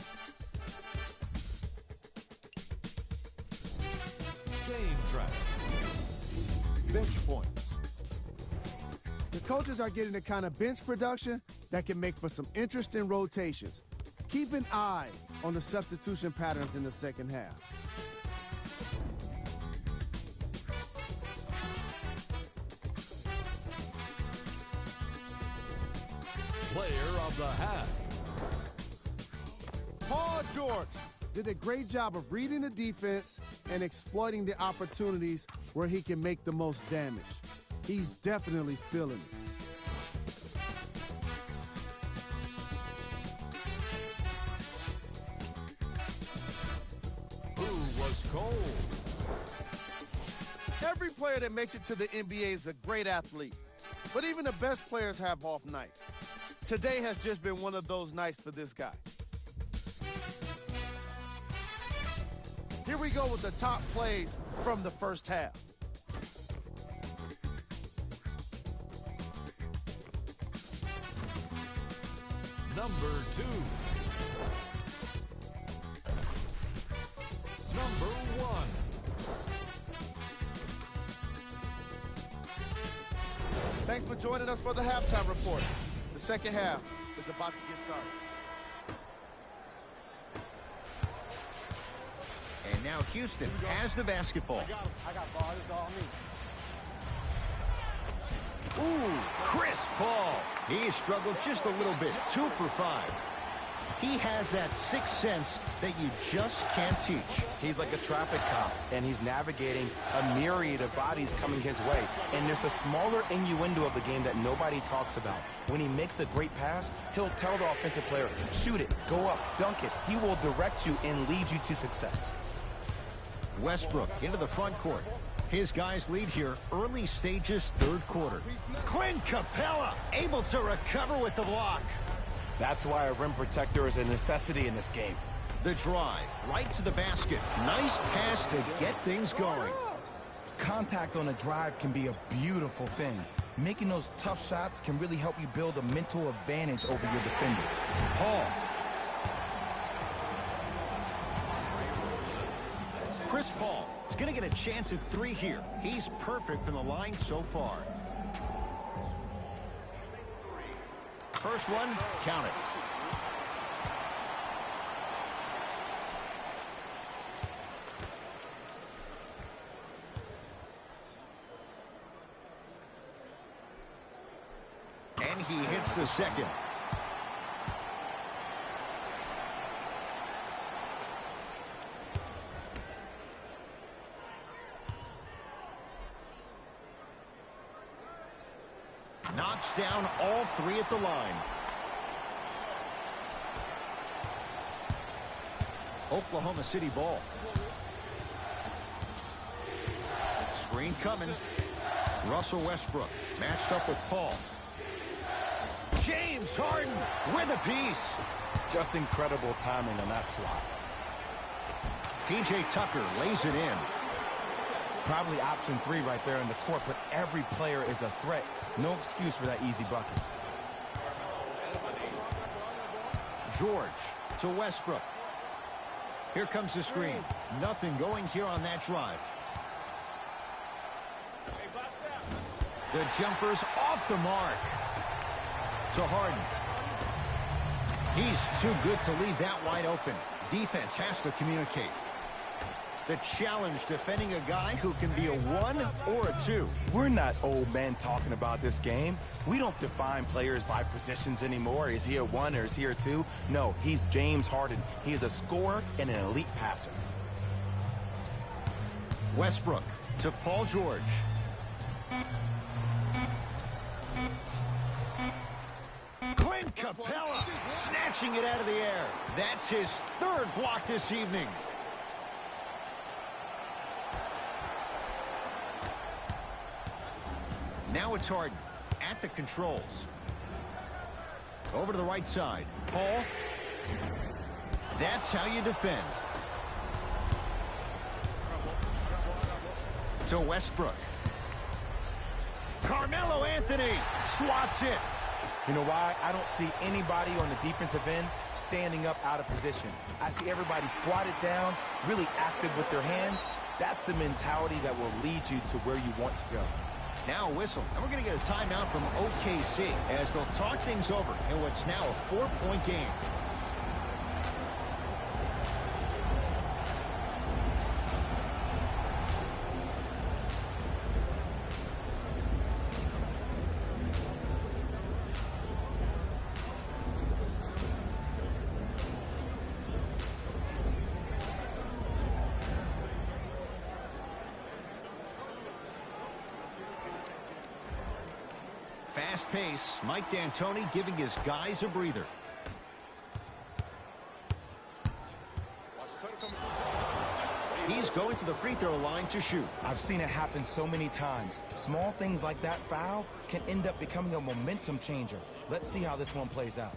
Game track. Bench points.
The coaches are getting the kind of bench production that can make for some interesting rotations. Keep an eye on the substitution patterns in the second half.
Player of the half.
Paul George
Did a great job of reading the defense and exploiting the opportunities where he can make the most damage. He's definitely feeling it.
Who was cold?
Every player that makes it to the NBA is a great athlete, but even the best players have off nights. Today has just been one of those nights for this guy. Here we go with the top plays from the first half.
Number 2. Number 1.
Thanks for joining us for the halftime report. The second half is about to get started.
And now Houston has the basketball.
I got ball. This is all me.
Ooh, Chris Paul. He has struggled just a little bit. 2 for 5. He has that sixth sense that you just can't teach.
He's like a traffic cop, and he's navigating a myriad of bodies coming his way. And there's a smaller innuendo of the game that nobody talks about. When he makes a great pass, he'll tell the offensive player, shoot it, go up, dunk it. He will direct you and lead you to success.
Westbrook into the front court. His guys lead here, early stages, third quarter. Clint Capella able to recover with the block.
That's why a rim protector is a necessity in this game.
The drive, right to the basket. Nice pass to get things going.
Contact on a drive can be a beautiful thing. Making those tough shots can really help you build a mental advantage over your defender.
Paul. Chris Paul is going to get a chance at 3 here. He's perfect from the line so far. First one, count it. And he hits the second. Knocks down all 3 at the line. Oklahoma City ball. Screen coming. Russell Westbrook matched up with Paul. James Harden with a piece.
Just incredible timing on that swat.
P.J. Tucker lays it in.
Probably option 3 right there in the court, but every player is a threat. No excuse for that easy bucket.
George to Westbrook. Here comes the screen. Nothing going here on that drive. The jumper's off the mark. To Harden. He's too good to leave that wide open. Defense has to communicate. The challenge defending a guy who can be a 1 or a 2.
We're not old men talking about this game. We don't define players by positions anymore. Is he a 1 or is he a 2? No, he's James Harden. He is a scorer and an elite passer.
Westbrook to Paul George. Clint Capella snatching it out of the air. That's his 3rd block this evening. Now it's Harden. the controls. Over to the right side. Paul. That's how you defend. To Westbrook. Carmelo Anthony swats it.
You know why? I don't see anybody on the defensive end standing up out of position. I see everybody squatted down, really active with their hands. That's the mentality that will lead you to where you want to go.
Now a whistle, and we're going to get a timeout from OKC as they'll talk things over in what's now a 4-point game. Fast pace, Mike D'Antoni giving his guys a breather. He's going to the free throw line to shoot.
I've seen it happen so many times. Small things like that foul can end up becoming a momentum changer. Let's see how this one plays out.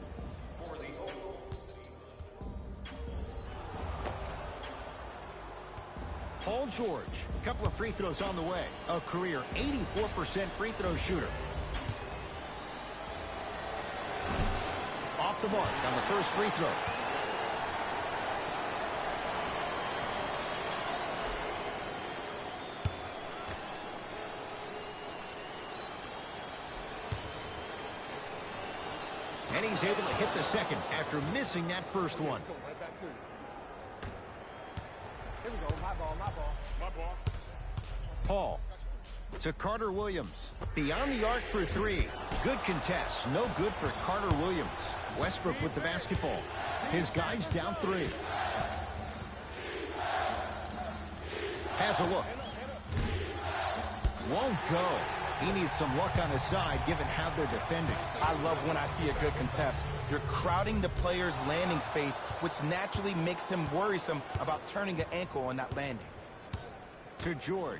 Paul George, a couple of free throws on the way. A career 84% free throw shooter. Off the mark on the first free throw. And he's able to hit the second after missing that first one.
Here we go. My ball.
Paul to Carter Williams. Beyond the arc for three. Good contest. No good for Carter Williams. Westbrook with the basketball. His guys down three. Has a look. Won't go. He needs some luck on his side given how they're defending.
I love when I see a good contest. You're crowding the player's landing space, which naturally makes him worrisome about turning an ankle on that landing.
To George.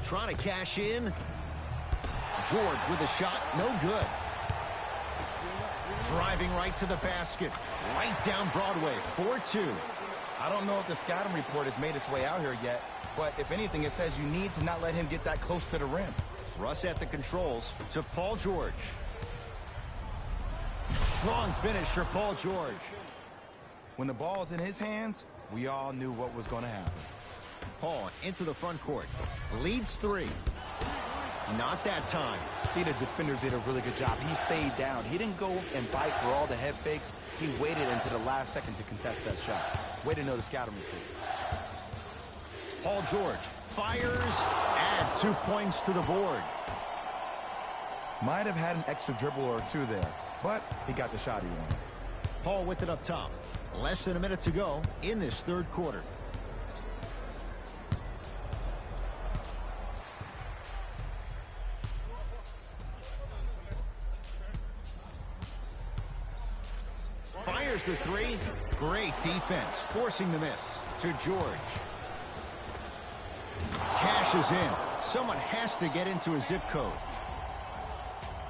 Trying to cash in. George with a shot, no good. Driving right to the basket. Right down Broadway, 4-2.
I don't know if the scouting report has made its way out here yet, but if anything, it says you need to not let him get that close to the rim.
Russ at the controls to Paul George. Strong finish for Paul George.
When the ball's in his hands, we all knew what was going to happen.
Paul into the front court. Leads three. Not that time.
See, the defender did a really good job. He stayed down. He didn't go and bite for all the head fakes. He waited until the last second to contest that shot. Way to know the scouting report.
Paul George fires. Add 2 points to the board.
Might have had an extra dribble or two there, but he got the shot he wanted.
Paul with it up top. Less than a minute to go in this third quarter. Fires the three. Great defense, forcing the miss to George. Cashes in. Someone has to get into a zip code.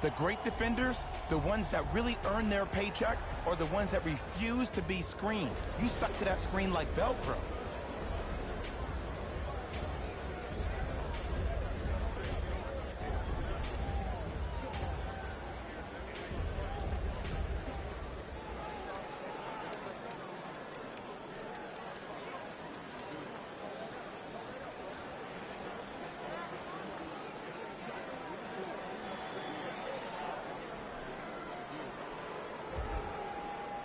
The great defenders, the ones that really earn their paycheck, are the ones that refuse to be screened. You stuck to that screen like Velcro.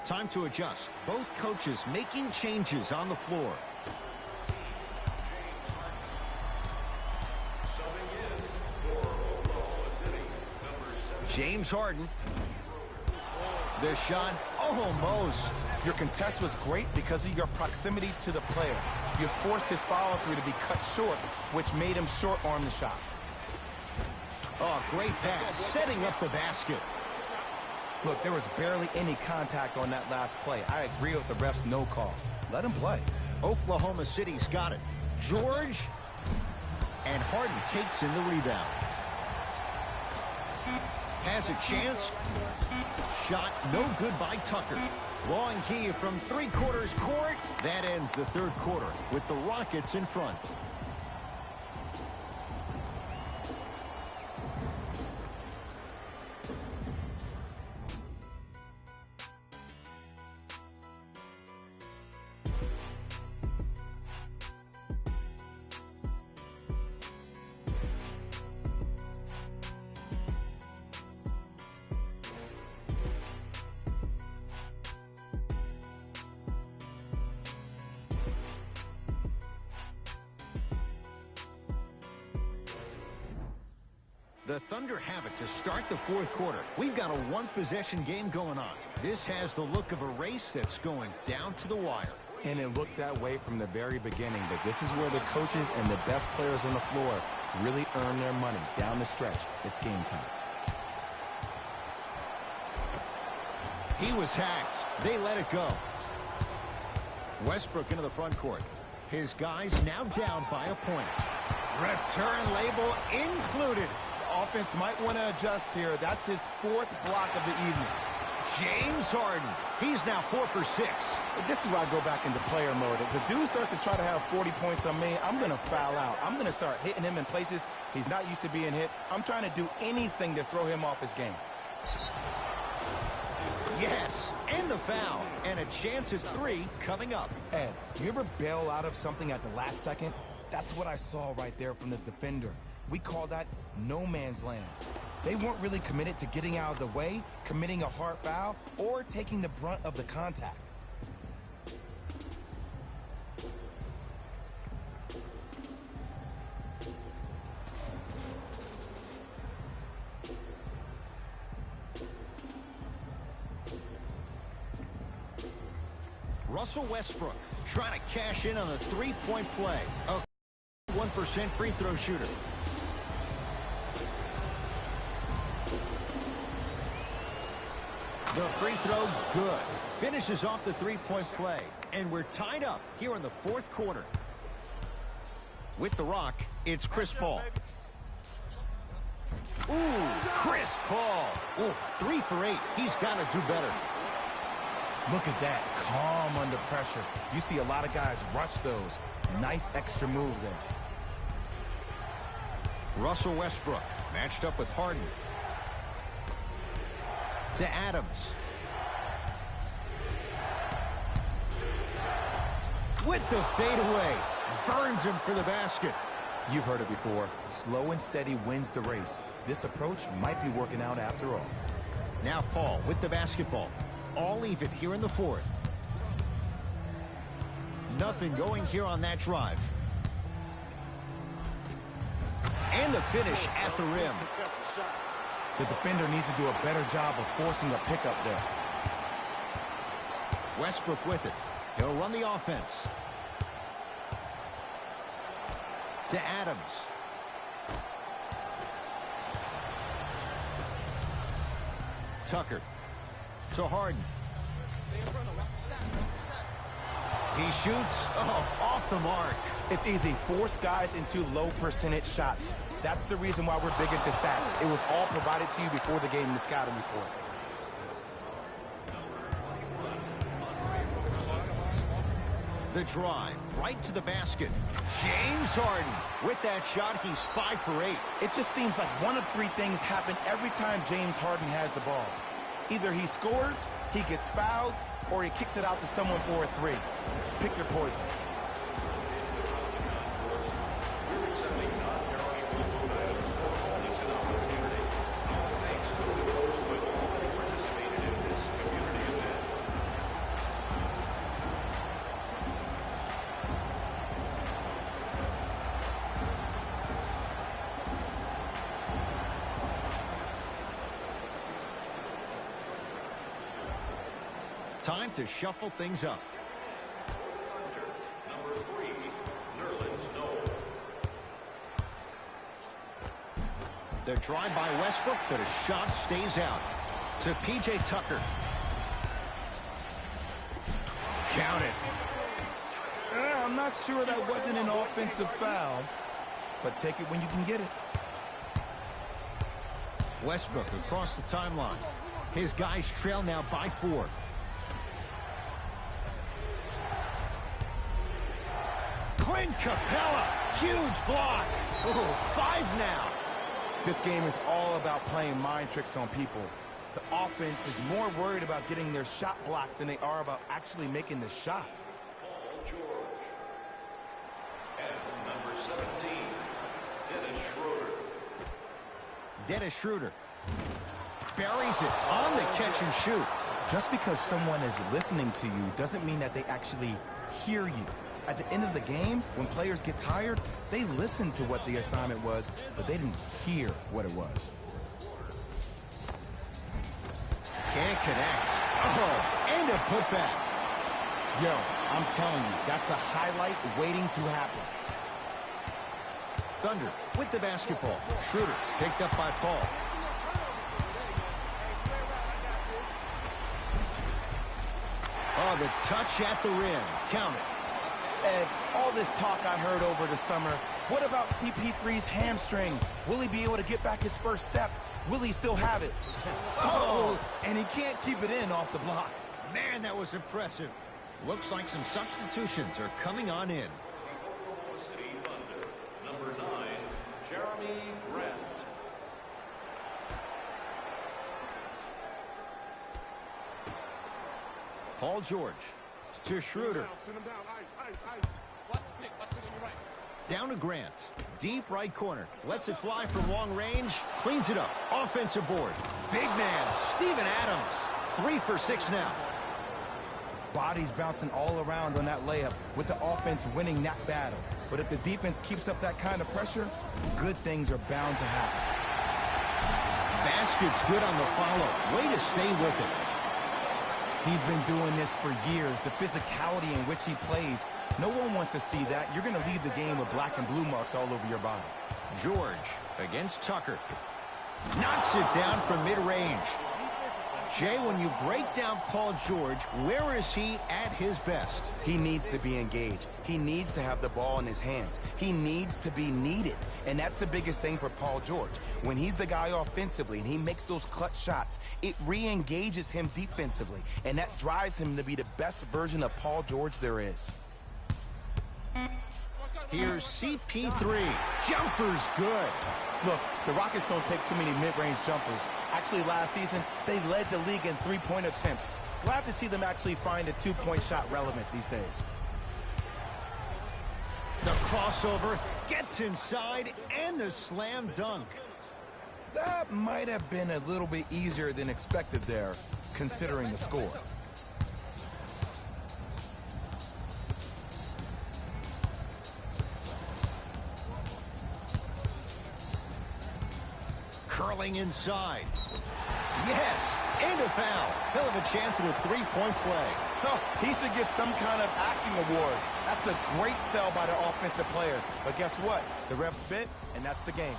Time to adjust. Both coaches making changes on the floor. James Harden. The shot almost.
Your contest was great because of your proximity to the player. You forced his follow-through to be cut short, which made him short-arm the shot.
Oh, great pass. Setting up the basket.
Look, there was barely any contact on that last play. I agree with the ref's no call. Let him play.
Oklahoma City's got it. George. And Harden takes in the rebound. Has a chance. Shot no good by Tucker. Long key from three-quarters court. That ends the third quarter with the Rockets in front. The Thunder have it to start the fourth quarter. We've got a one-possession game going on. This has the look of a race that's going down to the wire.
And it looked that way from the very beginning, but this is where the coaches and the best players on the floor really earn their money. Down the stretch, it's game time.
He was hacked. They let it go. Westbrook into the front court. His guys now down by a point. Return label included.
Offense might want to adjust here. That's his fourth block of the evening.
James Harden. He's now 4 for 6.
This is where I go back into player mode. If the dude starts to try to have 40 points on me, I'm going to foul out. I'm going to start hitting him in places he's not used to being hit. I'm trying to do anything to throw him off his game.
Yes, and the foul. And a chance at 3 coming up.
Ed, do you ever bail out of something at the last second? That's what I saw right there from the defender. We call that no man's land. They weren't really committed to getting out of the way, committing a hard foul, or taking the brunt of the contact.
Russell Westbrook trying to cash in on the three-point play. A 1% free throw shooter. The free throw, good. Finishes off the three-point play. And we're tied up here in the fourth quarter. With the rock, it's Chris Paul. Ooh, Chris Paul. Ooh, 3 for 8. He's got to do better.
Look at that, calm under pressure. You see a lot of guys rush those. Nice extra move there.
Russell Westbrook matched up with Harden. To Adams. With the fadeaway. Burns him for the basket.
You've heard it before. Slow and steady wins the race. This approach might be working out after all.
Now Paul with the basketball. All even here in the fourth. Nothing going here on that drive. And the finish at the rim.
The defender needs to do a better job of forcing a pickup there.
Westbrook with it. He'll run the offense. To Adams. Tucker. To Harden. He shoots. Oh, off the mark.
It's easy. Force guys into low percentage shots. That's the reason why we're big into stats. It was all provided to you before the game in the scouting report.
The drive right to the basket. James Harden. With that shot, he's 5 for 8.
It just seems like one of 3 things happen every time James Harden has the ball. Either he scores, he gets fouled, or he kicks it out to someone for a 3. Pick your poison.
Time to shuffle things up.
Number 3, Nerlens Noel.
The drive by Westbrook, but a shot stays out. To P.J. Tucker. Count it.
I'm not sure that wasn't an offensive foul, but take it when you can get it.
Westbrook across the timeline. His guys trail now by 4. Clint Capella, huge block. Oh, 5 now.
This game is all about playing mind tricks on people. The offense is more worried about getting their shot blocked than they are about actually making the shot.
Paul George. And number 17, Dennis Schroeder.
Dennis Schroeder buries it on the catch and shoot.
Just because someone is listening to you doesn't mean that they actually hear you. At the end of the game, when players get tired, they listen to what the assignment was, but they didn't hear what it was.
Can't connect. Oh, and a putback.
Yo, I'm telling you, that's a highlight waiting to happen.
Thunder with the basketball. Schroeder picked up by Paul. Oh, the touch at the rim. Count it.
Ed, all this talk I heard over the summer, what about CP3's hamstring? Will he be able to get back his first step? Will he still have it? Oh, and he can't keep it in off the block.
Man, that was impressive. Looks like some substitutions are coming on in.
Oklahoma City Thunder. Number 9, Jeremy Grant.
Paul George to Schroeder. Down to Grant. Deep right corner. Lets it fly from long range. Cleans it up. Offensive board. Big man, Steven Adams. 3 for 6 now.
Bodies bouncing all around on that layup with the offense winning that battle. But if the defense keeps up that kind of pressure, good things are bound to happen.
Basket's good on the follow. Way to stay with it.
He's been doing this for years. The physicality in which he plays, no one wants to see that. You're going to leave the game with black and blue marks all over your body.
George against Tucker. Knocks it down from mid-range. Jay, when you break down Paul George, where is he at his best?
He needs to be engaged. He needs to have the ball in his hands. He needs to be needed. And that's the biggest thing for Paul George. When he's the guy offensively and he makes those clutch shots, it re-engages him defensively. And that drives him to be the best version of Paul George there is.
Here's CP3. Jumper's good.
Look, the Rockets don't take too many mid-range jumpers. Actually, last season, they led the league in three-point attempts. Glad to see them actually find a two-point shot relevant these days.
The crossover gets inside and the slam dunk.
That might have been a little bit easier than expected there, considering the score.
Curling inside. Yes, and a foul. He'll have a chance at a three-point play.
Oh, he should get some kind of acting award. That's a great sell by the offensive player. But guess what? The refs bit, and that's the game.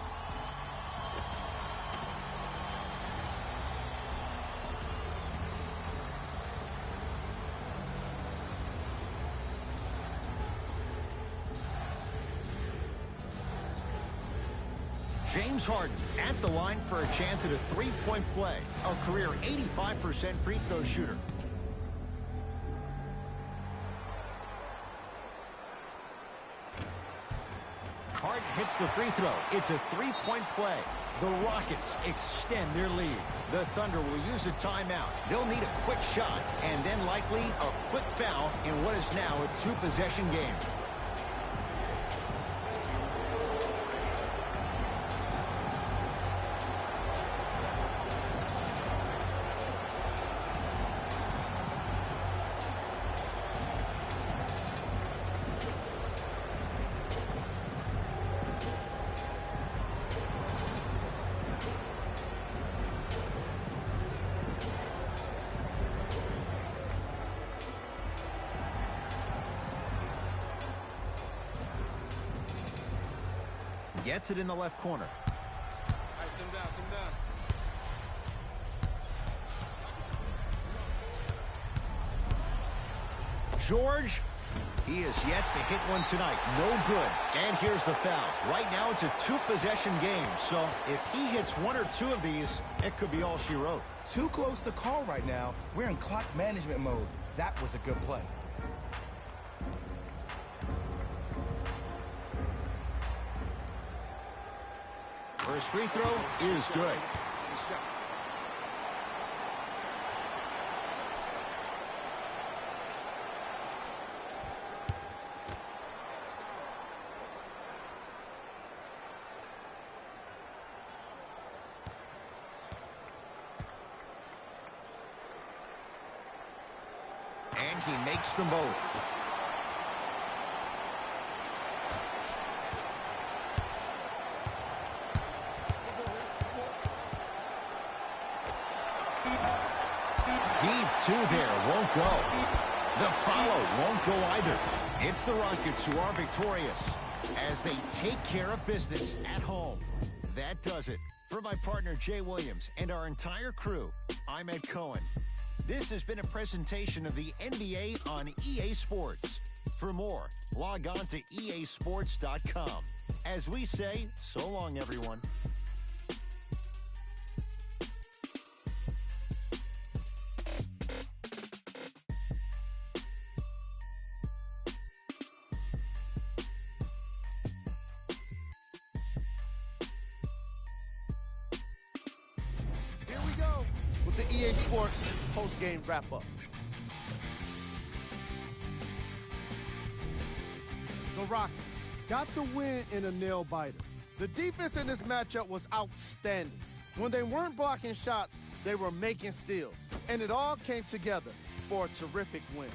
James Harden at the line for a chance at a three-point play. A career 85% free throw shooter. Harden hits the free throw. It's a three-point play. The Rockets extend their lead. The Thunder will use a timeout. They'll need a quick shot and then likely a quick foul in what is now a two-possession game. Gets it in the left corner. George He has yet to hit one tonight. No good. And here's the foul. Right now, it's a two-possession game. So if he hits one or two of these, it could be all she wrote.
Too close to call right now. We're in clock management mode. That was a good play.
First free throw is good. And he makes them both. Deep two there, won't go. The follow won't go either. It's the Rockets who are victorious as they take care of business at home. That does it. For my partner, Jay Williams, and our entire crew, I'm Ed Cohen. This has been a presentation of the NBA on EA Sports. For more, log on to easports.com. As we say, so long, everyone.
Here we go with the EA Sports post-game wrap-up. The Rockets
Got the win in a nail-biter.
The defense in this matchup was outstanding. When they weren't blocking shots, they were making steals. And it all came together for a terrific win.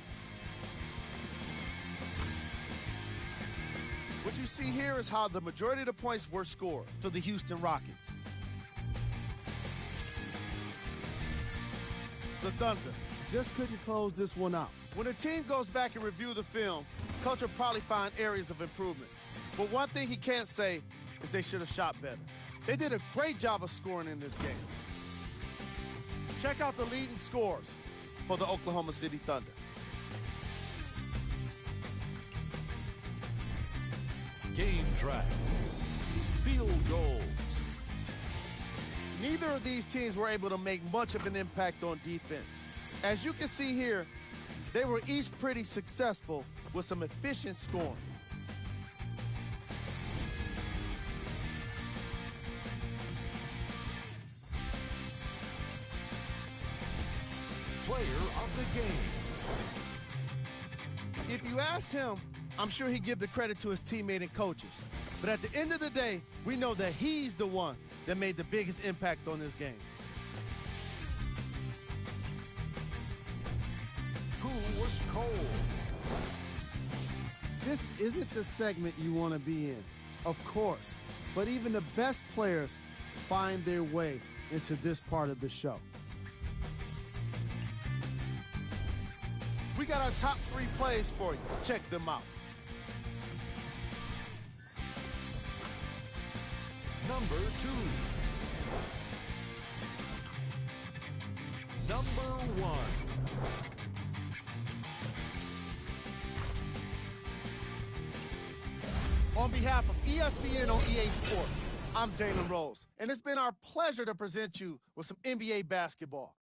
What you see here is how the majority of the points were scored to the Houston Rockets. The Thunder
just couldn't close this one out.
When a team goes back and review the film, coach will probably find areas of improvement. But one thing he can't say is they should have shot better. They did a great job of scoring in this game. Check out the leading scores for the Oklahoma City Thunder.
Game track. Field goals.
Neither of these teams were able to make much of an impact on defense. As you can see here, they were each pretty successful with some efficient scoring.
Player of the game.
If you asked him, I'm sure he'd give the credit to his teammate and coaches. But at the end of the day, we know that he's the one that made the biggest impact on this game.
Who was cold?
This isn't the segment you want to be in, of course. But even the best players find their way into this part of the show.
We got our top 3 plays for you. Check them out.
Number 2. Number 1.
On behalf of ESPN on EA Sports, I'm Jalen Rose, and it's been our pleasure to present you with some NBA basketball.